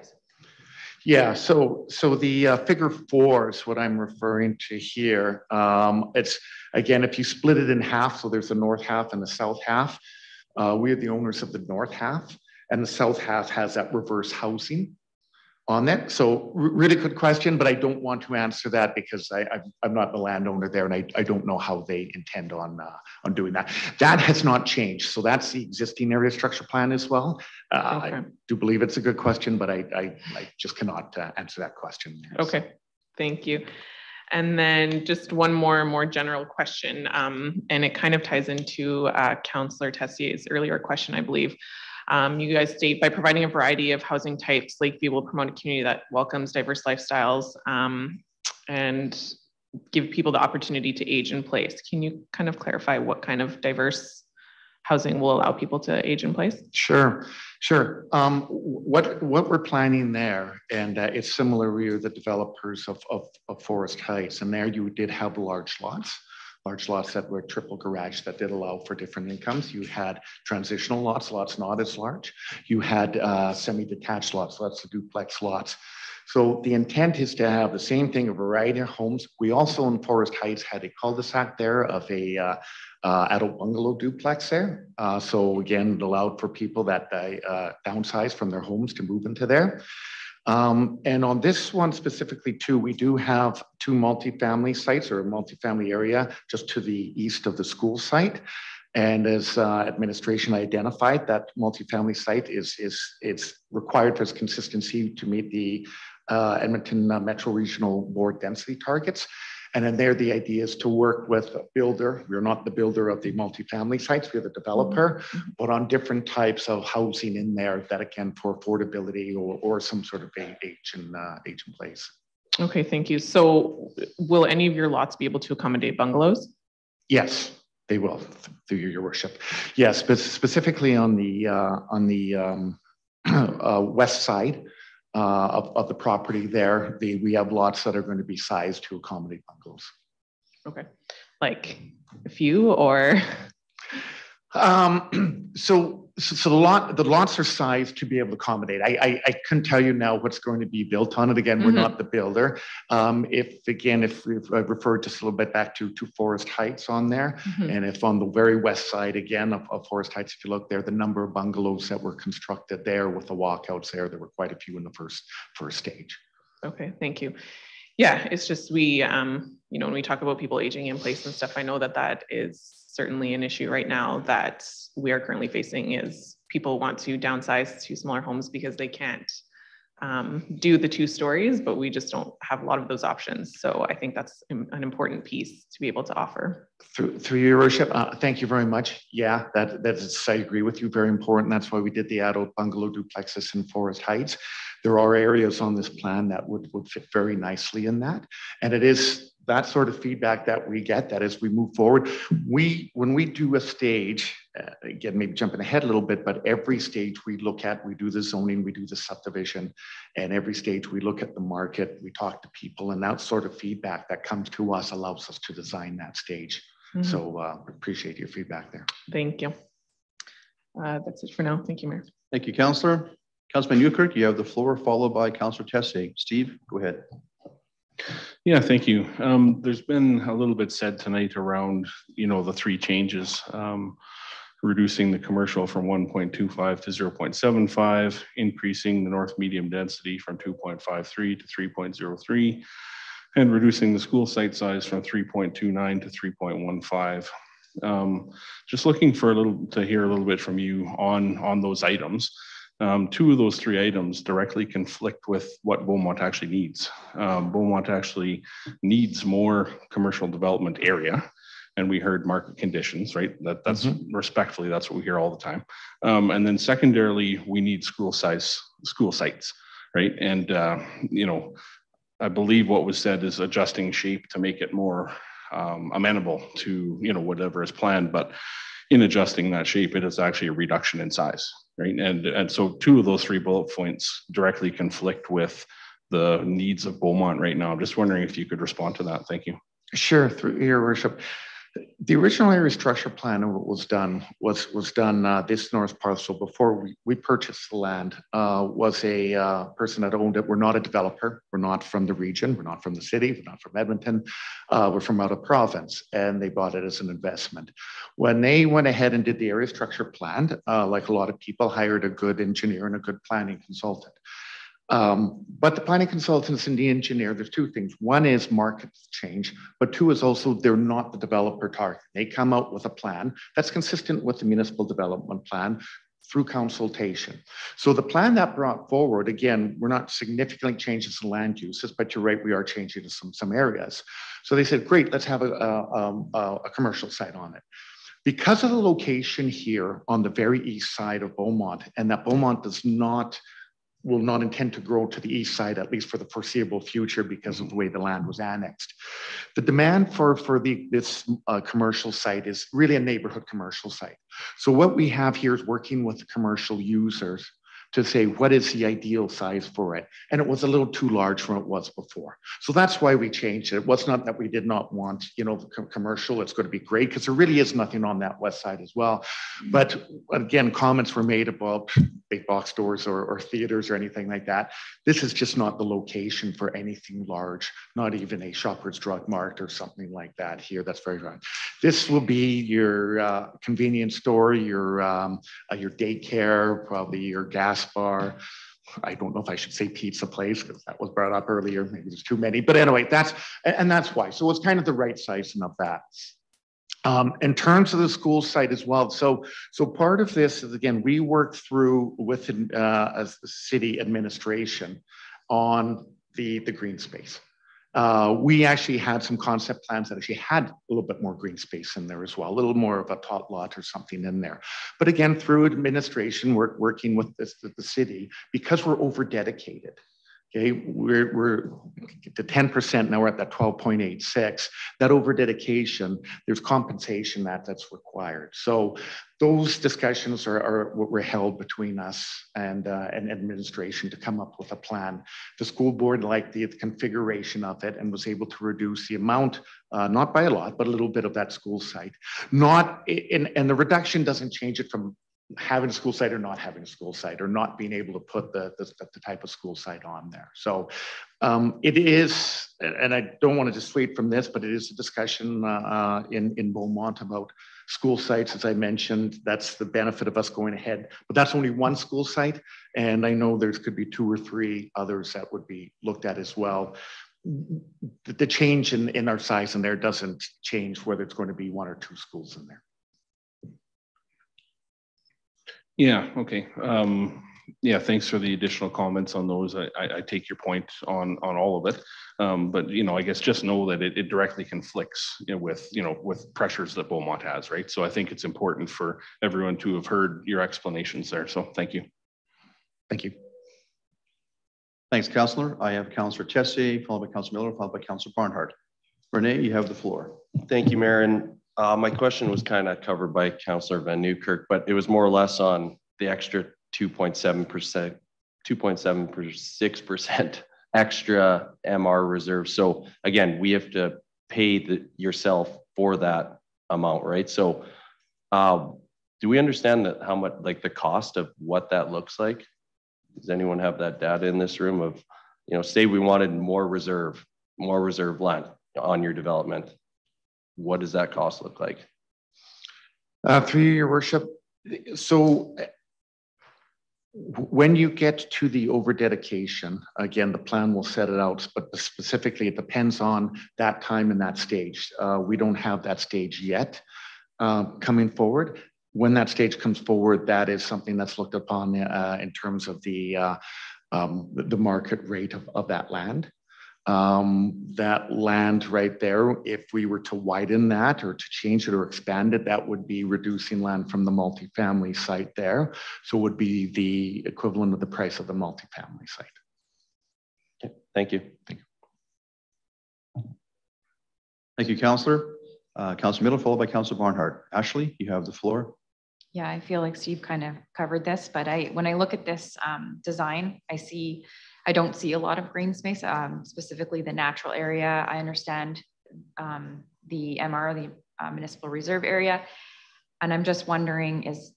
Yeah, so the figure 4 is what I'm referring to here. It's, again, if you split it in half, so there's the north half and the south half, we are the owners of the north half, and the south half has that reverse housing on it. So really good question, but I don't want to answer that because I'm not the landowner there, and I don't know how they intend on doing that. That has not changed. So that's the existing area structure plan as well. Okay. I do believe it's a good question, but I just cannot answer that question.
Okay, so. Thank you. And then just one more general question, and it kind of ties into Councillor Tessier's earlier question, I believe. You guys state, by providing a variety of housing types, Lakeview will promote a community that welcomes diverse lifestyles and give people the opportunity to age in place. Can you kind of clarify what kind of diverse housing will allow people to age in place?
Sure. What we're planning there, and it's similar, we are the developers of Forest Heights, and there you did have large lots that were triple garage that did allow for different incomes. You had transitional lots not as large. You had semi-detached lots the duplex lots. So the intent is to have the same thing, a variety of homes. We also in Forest Heights had a cul-de-sac there of a adult bungalow duplex there. So again, it allowed for people that downsize from their homes to move into there. And on this one specifically too, we do have 2 multifamily sites or a multifamily area just to the east of the school site. And as administration identified, that multifamily site it's required for its consistency to meet the Edmonton Metro Regional Board density targets. And then there, the idea is to work with a builder. We're not the builder of the multifamily sites, we're the developer, but on different types of housing in there that again for affordability or some sort of age in place.
Okay, thank you. So will any of your lots be able to accommodate bungalows?
Yes, they will, through your worship. Yes, but specifically on the west side of the property there, we have lots that are going to be sized to accommodate bungalows.
Okay, like a few or?
So the lots are sized to be able to accommodate. I couldn't tell you now what's going to be built on it. Again, we're not the builder. If I refer just a little bit back to Forest Heights on there, and if on the very west side again of Forest Heights, if you look there, the number of bungalows that were constructed there with the walkouts there were quite a few in the first stage.
Okay, thank you. Yeah, it's just we, when we talk about people aging in place and stuff, I know that is certainly an issue right now that we are currently facing is people want to downsize to smaller homes because they can't do the 2 stories, but we just don't have a lot of those options. So I think that's an important piece to be able to offer.
Through your worship, thank you very much. Yeah, that is, I agree with you, very important. That's why we did the adult bungalow duplexes in Forest Heights. There are areas on this plan that would fit very nicely in that. And it is that sort of feedback that we get that as we move forward, when we do a stage, again, maybe jumping ahead a little bit, but every stage we look at, we do the zoning, we do the subdivision, and every stage we look at the market, we talk to people, and that sort of feedback that comes to us allows us to design that stage. So appreciate your feedback there.
Thank you. That's it for now. Thank you, Mayor.
Thank you, Councillor. Councilman Newkirk, you have the floor, followed by Councillor Tessier. Steve, go ahead.
Yeah, thank you. There's been a little bit said tonight around, the 3 changes. reducing the commercial from 1.25 to 0.75, increasing the north medium density from 2.53 to 3.03, and reducing the school site size from 3.29 to 3.15. Just looking for to hear a little bit from you on those items. Two of those three items directly conflict with what Beaumont actually needs. Beaumont actually needs more commercial development area. And we heard market conditions, right? That's respectfully, that's what we hear all the time. And then secondarily, we need school sites, right? And, you know, I believe what was said is adjusting shape to make it more amenable to, you know, whatever is planned. But in adjusting that shape, it is actually a reduction in size, right? And so two of those three bullet points directly conflict with the needs of Beaumont right now. I'm just wondering if you could respond to that. Thank you.
Sure, through your worship. The original area structure plan was done this north parcel before we purchased the land. Was a person that owned it. We're not a developer. We're not from the region. We're not from the city. We're not from Edmonton. We're from out of province, and they bought it as an investment. When they went ahead and did the area structure plan, like a lot of people, hired a good engineer and a good planning consultant. But the planning consultants and the engineer, there's two things. One is market change, but two is also they're not the developer target. They come out with a plan that's consistent with the municipal development plan through consultation. So the plan that brought forward, again, we're not significantly changing some land uses, but you're right, we are changing some areas. So they said, great, let's have a commercial site on it. Because of the location here on the very east side of Beaumont, and that Beaumont will not intend to grow to the east side, at least for the foreseeable future, because of the way the land was annexed. The demand for this commercial site is really a neighborhood commercial site. So what we have here is working with the commercial users to say, what is the ideal size for it? And it was a little too large from what it was before. So that's why we changed it. It was not that we did not want, you know, the commercial, it's going to be great, because there really is nothing on that west side as well. But again, comments were made about big box stores or theaters or anything like that. This is just not the location for anything large, not even a Shoppers Drug Mart or something like that here. That's very right. This will be your convenience store, your daycare, probably your gas bar. I don't know if I should say pizza place, because that was brought up earlier. Maybe there's too many, but anyway, that's why. So it's kind of the right sizing of that. In terms of the school site as well. So part of this is, again, we worked through with as the city administration on the green space. We actually had some concept plans that actually had a little bit more green space in there as well, a little more of a tot lot or something in there. But again, through administration, we're working with the city, because we're over dedicated. Okay, we're to 10%, now we're at that 12.86. That over dedication, there's compensation that's required. So those discussions are what were held between us and administration to come up with a plan. The school board liked the configuration of it and was able to reduce the amount, not by a lot, but a little bit of that school site. And the reduction doesn't change it from having a school site or not having a school site, or not being able to put the type of school site on there. So it is, and I don't want to dissuade from this, but it is a discussion in Beaumont about school sites. As I mentioned, that's the benefit of us going ahead, but that's only one school site. And I know there's could be 2 or 3 others that would be looked at as well. The change in our size in there doesn't change whether it's going to be 1 or 2 schools in there.
Yeah, okay. Yeah, thanks for the additional comments on those. I take your point on all of it. But, you know, I guess just know that it directly conflicts, you know, with pressures that Beaumont has, right? So I think it's important for everyone to have heard your explanations there. So thank you.
Thank you.
Thanks, Councillor. I have Councillor Tessier, followed by Councillor Miller, followed by Councillor Barnhart. Renee, you have the floor.
Thank you, Mayor. And my question was kind of covered by Councillor Van Nieuwkerk, but it was more or less on the extra 2.7%, 2.76% extra MR reserve. So again, we have to pay yourself for that amount, right? So do we understand that how much, like the cost of what that looks like? Does anyone have that data in this room of, you know, say we wanted more reserve land on your development? What does that cost look like?
Through your worship, so when you get to the over dedication, again, the plan will set it out, but specifically it depends on that time and that stage. We don't have that stage yet coming forward. When that stage comes forward, that is something that's looked upon in terms of the market rate of that land. That land right there, if we were to widen that or to change it or expand it, that would be reducing land from the multifamily site there. So it would be the equivalent of the price of the multifamily site.
Okay, thank you.
Thank you.
Thank you, Councillor. Councillor Middle, followed by Councillor Barnhart. Ashley, you have the floor.
Yeah, I feel like Steve kind of covered this, but when I look at this design, I don't see a lot of green space, specifically the natural area. I understand the MR, the municipal reserve area. And I'm just wondering is,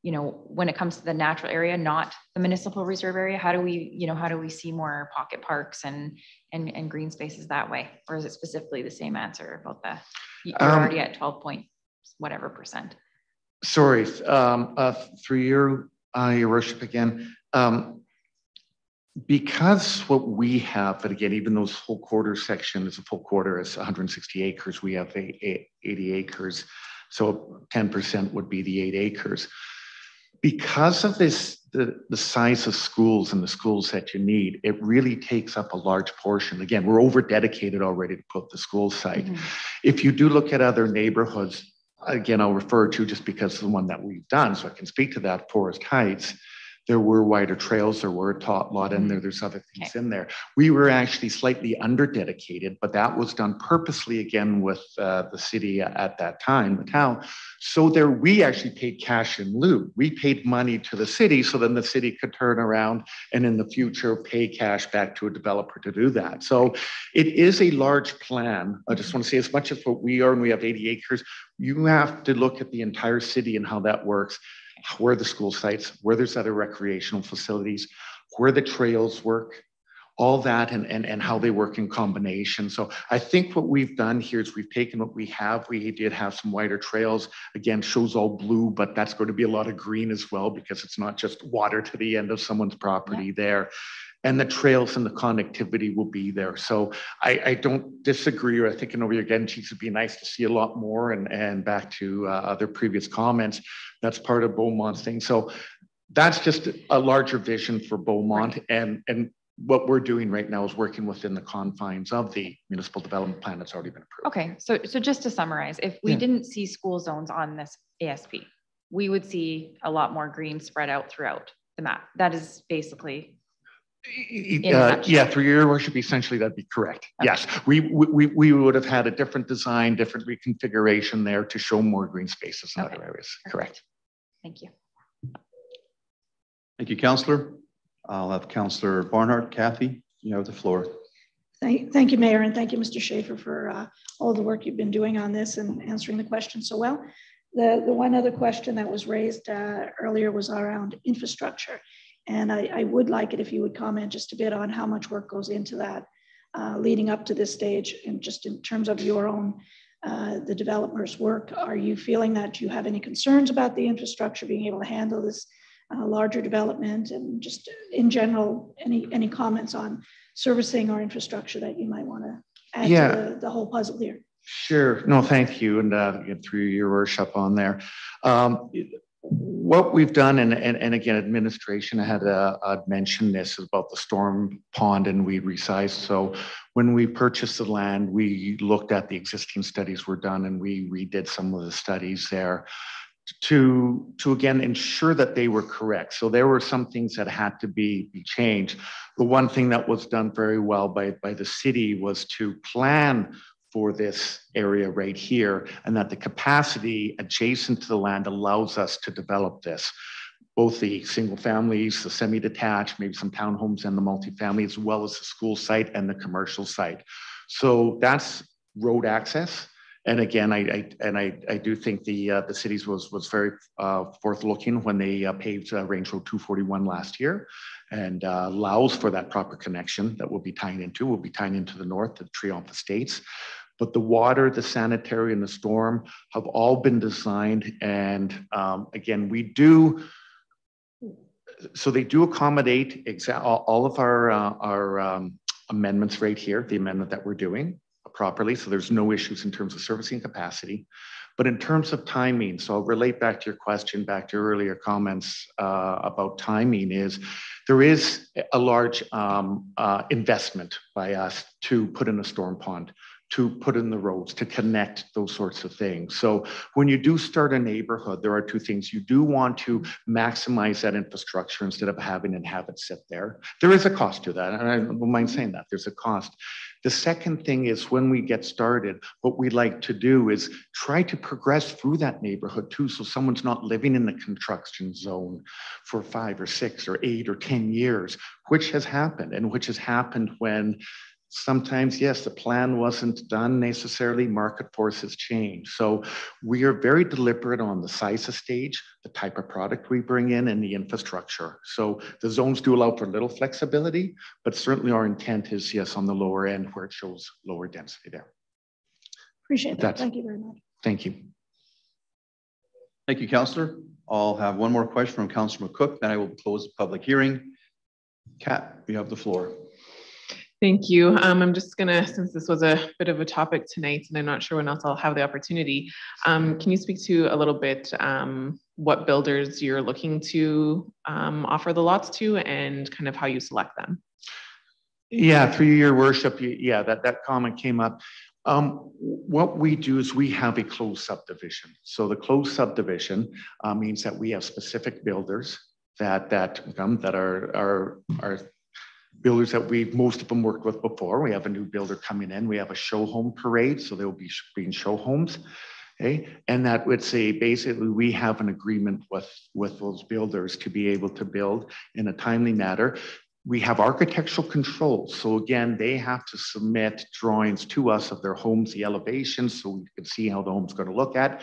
when it comes to the natural area, not the municipal reserve area, how do we see more pocket parks and green spaces that way? Or is it specifically the same answer about you're already at 12 point whatever percent?
Sorry, through your worship again. Because what we have, but again, even those whole quarter section is a full quarter is 160 acres. We have 80 acres. So 10% would be the 8 acres. Because of this, the size of schools and the schools that you need, it really takes up a large portion. Again, we're over dedicated already to put the school site. Mm-hmm. If you do look at other neighborhoods, again, I'll refer to just because of the one that we've done, so I can speak to that, Forest Heights. There were wider trails, there were a tot lot in there, there's other things in there. We were actually slightly under dedicated, but that was done purposely again with the city at that time, the town. So there we actually paid cash in lieu. We paid money to the city so then the city could turn around and in the future pay cash back to a developer to do that. So it is a large plan. I just want to say as much as what we are and we have 80 acres, you have to look at the entire city and how that works. Where the school sites, where there's other recreational facilities, where the trails work, all that and how they work in combination. So I think what we've done here is we've taken what we have. We did have some wider trails. Again, shows all blue, but that's going to be a lot of green as well because it's not just water to the end of someone's property there. And the trails and the connectivity will be there. So I don't disagree, or I think over again, it would be nice to see a lot more and back to other previous comments. That's part of Beaumont's thing. So that's just a larger vision for Beaumont. Right. And what we're doing right now is working within the confines of the municipal development plan that's already been approved.
Okay, so just to summarize, if we didn't see school zones on this ASP, we would see a lot more green spread out throughout the map. That is basically...
yeah, through your worship, essentially that'd be correct. Okay. Yes, we would have had a different design, different reconfiguration there to show more green spaces in other areas. Correct.
Thank you.
Thank you, Councillor. I'll have Councillor Barnhart. Kathy, you have the floor.
Thank you, Mayor, and thank you, Mr. Schaefer, for all the work you've been doing on this and answering the question so well. The one other question that was raised earlier was around infrastructure. And I would like it if you would comment just a bit on how much work goes into that leading up to this stage and just in terms of your own, the developer's work. Are you feeling that you have any concerns about the infrastructure being able to handle this larger development and just in general, any comments on servicing or infrastructure that you might want to add to the whole puzzle here?
Sure. No, thank you. And through your worship on there. What we've done, and again, administration had mentioned this about the storm pond and we resized. So when we purchased the land, we looked at the existing studies were done and we redid some of the studies there to again ensure that they were correct. So there were some things that had to be changed. The one thing that was done very well by the city was to plan for this area right here, and that the capacity adjacent to the land allows us to develop this. Both the single families, the semi-detached, maybe some townhomes and the multifamily, as well as the school site and the commercial site. So that's road access. And again, I do think the cities was very forth-looking when they paved Range Road 241 last year, and allows for that proper connection that we'll be tying into. We'll be tying into the north, the Triumph Estates. But the water, the sanitary, and the storm have all been designed. And again, we do, so they do accommodate all of our amendments right here, the amendment that we're doing properly. So there's no issues in terms of servicing capacity. But in terms of timing, so I'll relate back to your question, back to your earlier comments about timing, is there is a large investment by us to put in a storm pond, to put in the roads, to connect those sorts of things. So when you do start a neighborhood, there are two things. You do want to maximize that infrastructure instead of having and have it sit there. There is a cost to that, and I don't mind saying that, there's a cost. The second thing is when we get started, what we like to do is try to progress through that neighborhood too, so someone's not living in the construction zone for 5 or 6 or 8 or 10 years, which has happened, and which has happened when sometimes, yes, the plan wasn't done necessarily, market forces change. So we are very deliberate on the size of stage, the type of product we bring in, and the infrastructure. So the zones do allow for little flexibility, but certainly our intent is, yes, on the lower end where it shows lower density there.
Appreciate that. Thank you very much.
Thank you.
Thank you, Councillor. I'll have one more question from Councillor McCook, then I will close the public hearing. Kat, you have the floor.
Thank you. I'm just gonna, since this was a bit of a topic tonight and I'm not sure when else I'll have the opportunity, can you speak to a little bit what builders you're looking to offer the lots to and kind of how you select them?
Yeah, through your worship, yeah, that comment came up. What we do is we have a closed subdivision. So the closed subdivision means that we have specific builders that are builders that most of them worked with before. We have a new builder coming in. We have a show home parade, so they'll be being show homes. Okay, and that would say basically we have an agreement with those builders to be able to build in a timely manner. We have architectural controls. So again, they have to submit drawings to us of their homes, the elevations, so we can see how the home's going to look at,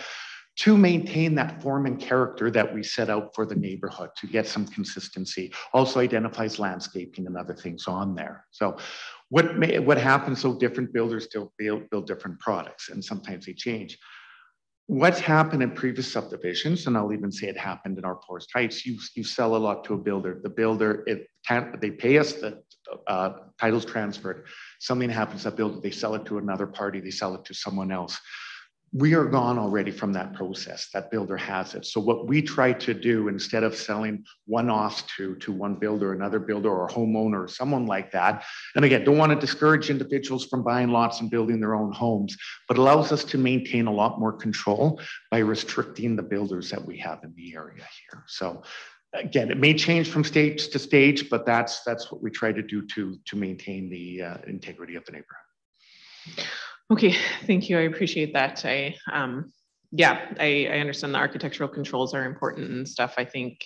to maintain that form and character that we set out for the neighborhood, to get some consistency. Also identifies landscaping and other things on there. So what happens, so different builders still build different products, and sometimes they change. What's happened in previous subdivisions, and I'll even say it happened in our Forest Heights, you sell a lot to a builder. The builder, they pay us, the title's transferred. Something happens to that builder, they sell it to another party, they sell it to someone else. We are gone already from that process. That builder has it. So what we try to do, instead of selling one-offs to one builder, another builder, or a homeowner, or someone like that, and again, don't want to discourage individuals from buying lots and building their own homes, but allows us to maintain a lot more control by restricting the builders that we have in the area here. So again, it may change from stage to stage, but that's what we try to do to maintain the integrity of the neighborhood.
Okay, thank you. I appreciate that. I understand the architectural controls are important and stuff. I think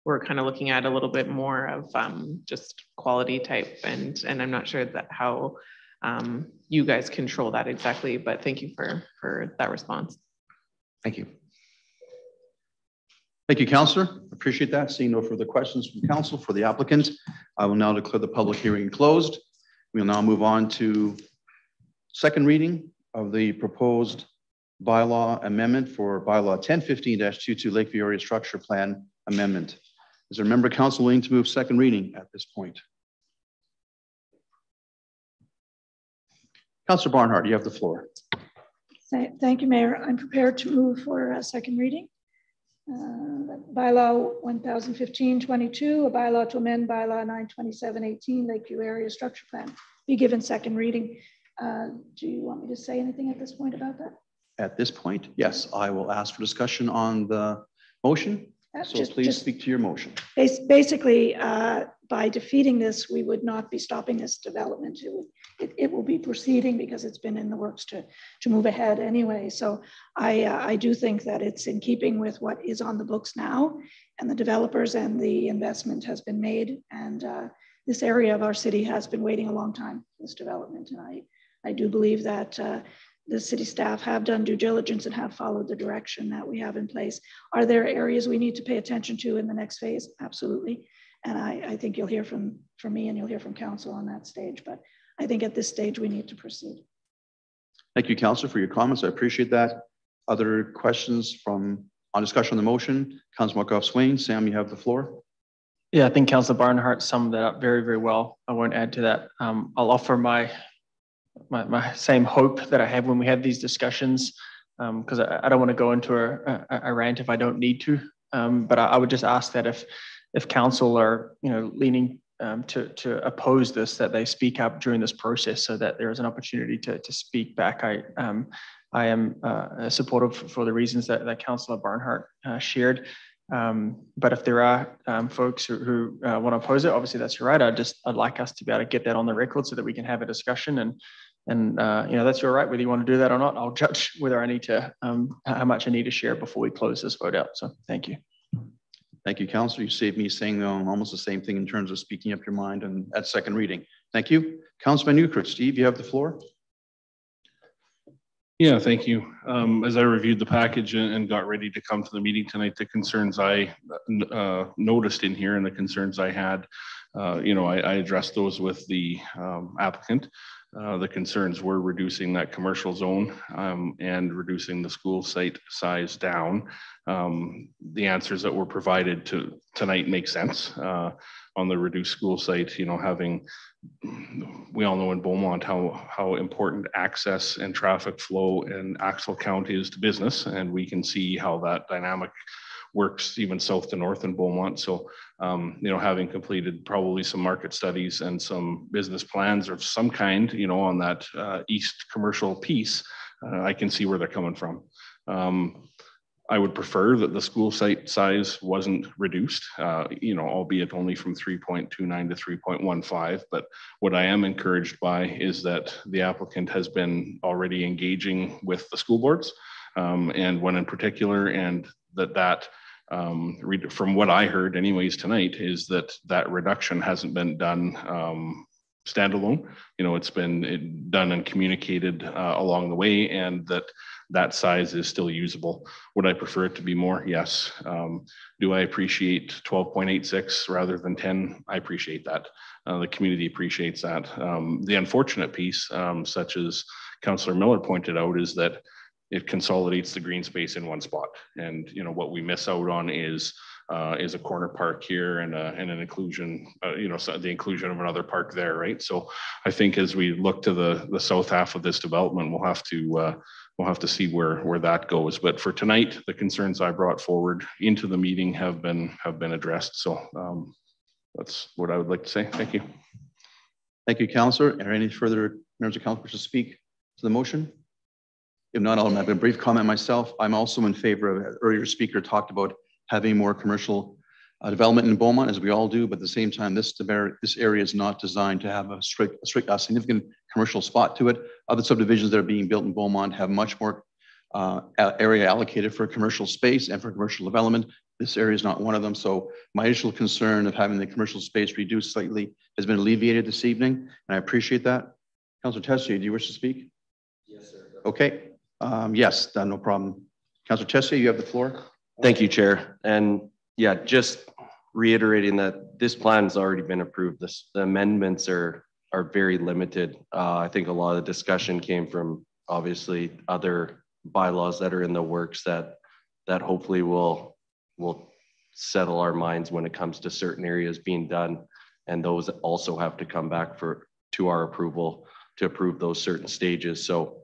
we're kind of looking at a little bit more of just quality type, and I'm not sure that how you guys control that exactly, but thank you for that response.
Thank you.
Thank you, Councillor. Appreciate that. Seeing no further questions from Council for the applicant, I will now declare the public hearing closed. We'll now move on to second reading of the proposed bylaw amendment for bylaw 1015-22 Lakeview Area Structure Plan Amendment. Is there a member of council willing to move second reading at this point? Councillor Barnhart, you have the floor.
Thank you, Mayor. I'm prepared to move for a second reading. Bylaw 1015-22, a bylaw to amend bylaw 927-18 Lakeview Area Structure Plan, be given second reading. Do you want me to say anything at this point about that?
At this point, yes, I will ask for discussion on the motion. So please speak to your motion.
Basically, by defeating this, we would not be stopping this development. It will be proceeding because it's been in the works to move ahead anyway. So I do think that it's in keeping with what is on the books now, and the developers and the investment has been made. And this area of our city has been waiting a long time for this development. And I do believe that the city staff have done due diligence and have followed the direction that we have in place. Are there areas we need to pay attention to in the next phase? Absolutely. And I think you'll hear from me and you'll hear from council on that stage. But I think at this stage we need to proceed.
Thank you, Councillor, for your comments. I appreciate that. Other questions on discussion on the motion? Councillor Markgraf-Swain, Sam, you have the floor.
Yeah, I think Councillor Barnhart summed that up very, very well. I won't add to that. I'll offer my same hope that I have when we have these discussions, because I don't want to go into a rant if I don't need to. But I would just ask that if council are leaning to oppose this, that they speak up during this process so that there is an opportunity to speak back. I am supportive for the reasons that Councillor Barnhart shared. But if there are folks who want to oppose it, obviously that's your right. I'd like us to be able to get that on the record so that we can have a discussion, and that's your right whether you want to do that or not. I'll judge whether I need to how much I need to share before we close this vote out. So thank you.
Thank you, Councillor. You saved me saying almost the same thing in terms of speaking up your mind and at second reading. Thank you. Councillor Newkirk. Steve, you have the floor.
Yeah, thank you. As I reviewed the package and got ready to come to the meeting tonight, the concerns I noticed in here and the concerns I had, I addressed those with the applicant. The concerns were reducing that commercial zone and reducing the school site size down. The answers that were provided tonight make sense. On the reduced school site, we all know in Beaumont how important access and traffic flow in Axel County is to business, and we can see how that dynamic works even south to north in Beaumont. So, having completed probably some market studies and some business plans of some kind, on that east commercial piece, I can see where they're coming from. I would prefer that the school site size wasn't reduced, albeit only from 3.29 to 3.15. But what I am encouraged by is that the applicant has been already engaging with the school boards, and one in particular, and that from what I heard anyways tonight, is that reduction hasn't been done standalone. It's been done and communicated along the way, and that size is still usable. Would I prefer it to be more? Yes. Do I appreciate 12.86 rather than 10? I appreciate that. The community appreciates that. The unfortunate piece, such as Councillor Miller pointed out, is that it consolidates the green space in one spot. And what we miss out on is a corner park here and an inclusion, so the inclusion of another park there, right? So I think as we look to the south half of this development, we'll have to see where that goes. But for tonight, the concerns I brought forward into the meeting have been addressed. So that's what I would like to say. Thank you.
Thank you, Councillor. Are there any further members of council to speak to the motion? If not, I'll have a brief comment myself. I'm also in favor of, earlier speaker talked about having more commercial development in Beaumont, as we all do, but at the same time, this area is not designed to have a significant commercial spot to it. Other subdivisions that are being built in Beaumont have much more area allocated for commercial space and for commercial development. This area is not one of them. So my initial concern of having the commercial space reduced slightly has been alleviated this evening, and I appreciate that. Councillor Tessier, do you wish to speak?
Yes, sir.
Okay. Yes, no problem. Councillor Tessier, you have the floor.
Thank you, Chair. And yeah, just reiterating that this plan has already been approved. The amendments are very limited. I think a lot of the discussion came from obviously other bylaws that are in the works that hopefully will settle our minds when it comes to certain areas being done. And those also have to come back to our approval to approve those certain stages. So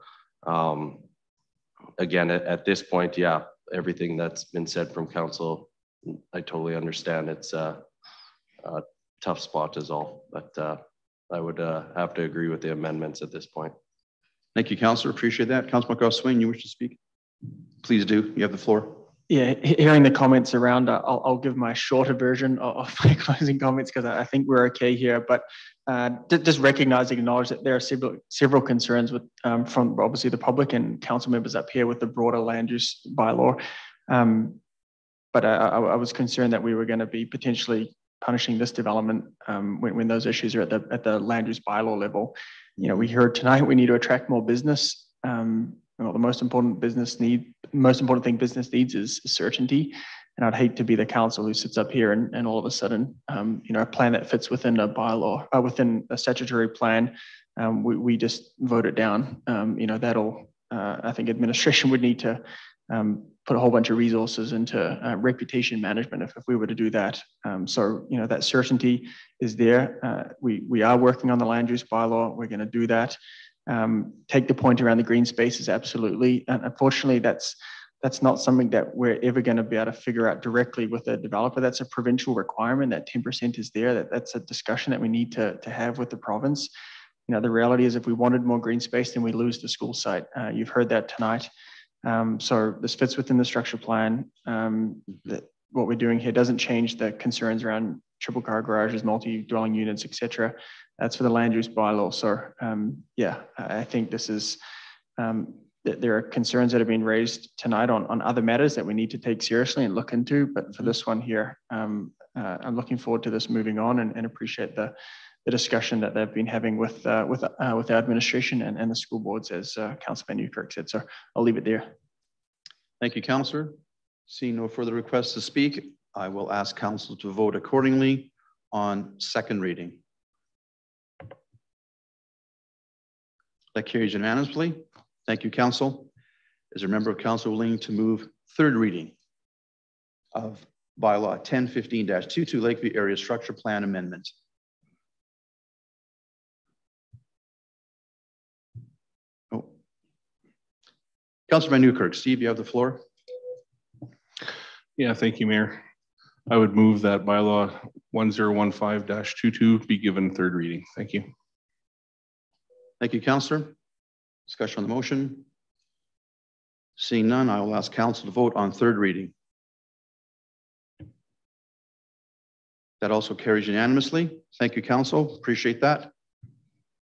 again, at this point, yeah, everything that's been said from council, I totally understand. It's a tough spot is all, but I would have to agree with the amendments at this point.
Thank you, Councillor. Appreciate that. Councillor Markgraf-Swain, you wish to speak? Please do. You have the floor.
Yeah, hearing the comments around, I'll give my shorter version of my closing comments because I think we're okay here. But just acknowledge that there are several concerns with from obviously the public and council members up here with the broader land use bylaw. But I was concerned that we were going to be potentially punishing this development when those issues are at the land use bylaw level. We heard tonight we need to attract more business. The most important thing business needs is certainty. And I'd hate to be the council who sits up here and all of a sudden, a plan that fits within a bylaw, within a statutory plan, we just vote it down. That'll, I think administration would need to put a whole bunch of resources into reputation management if we were to do that. That certainty is there. We are working on the land use bylaw. We're going to do that. Take the point around the green spaces, absolutely. And unfortunately, that's not something that we're ever going to be able to figure out directly with the developer. That's a provincial requirement. That 10% is there. That's a discussion that we need to have with the province. The reality is if we wanted more green space, then we lose the school site. You've heard that tonight. So this fits within the structure plan. What we're doing here doesn't change the concerns around triple car garages, multi-dwelling units, etc. That's for the land use bylaw. So I think this is, there are concerns that have been raised tonight on other matters that we need to take seriously and look into. But for this one here, I'm looking forward to this moving on and appreciate the discussion that they've been having with our administration and the school boards, as Councillor Van Newkirk said. So I'll leave it there.
Thank you, Councillor. Seeing no further requests to speak, I will ask Council to vote accordingly on second reading. That carries unanimously. Thank you, Council. Is there a member of Council willing to move third reading of Bylaw 1015-22 Lakeview Area Structure Plan Amendment? Councillor Van Newkirk. Steve, you have the floor.
Yeah, thank you, Mayor. I would move that bylaw 1015-22 be given third reading. Thank you.
Thank you, Councillor. Discussion on the motion. Seeing none, I will ask Council to vote on third reading. That also carries unanimously. Thank you, Council. Appreciate that.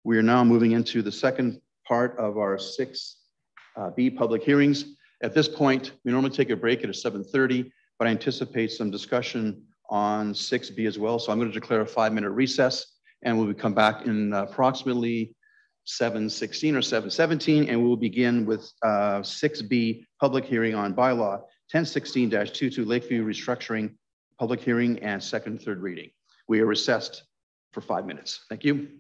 We are now moving into the second part of our 6B public hearings. At this point, we normally take a break at 7:30, but I anticipate some discussion on 6B as well. So I'm going to declare a 5-minute recess, and we'll come back in approximately 7:16 or 7:17, and we'll begin with 6B public hearing on bylaw 1016-22 Lakeview restructuring public hearing and second and third reading. We are recessed for 5 minutes. Thank you.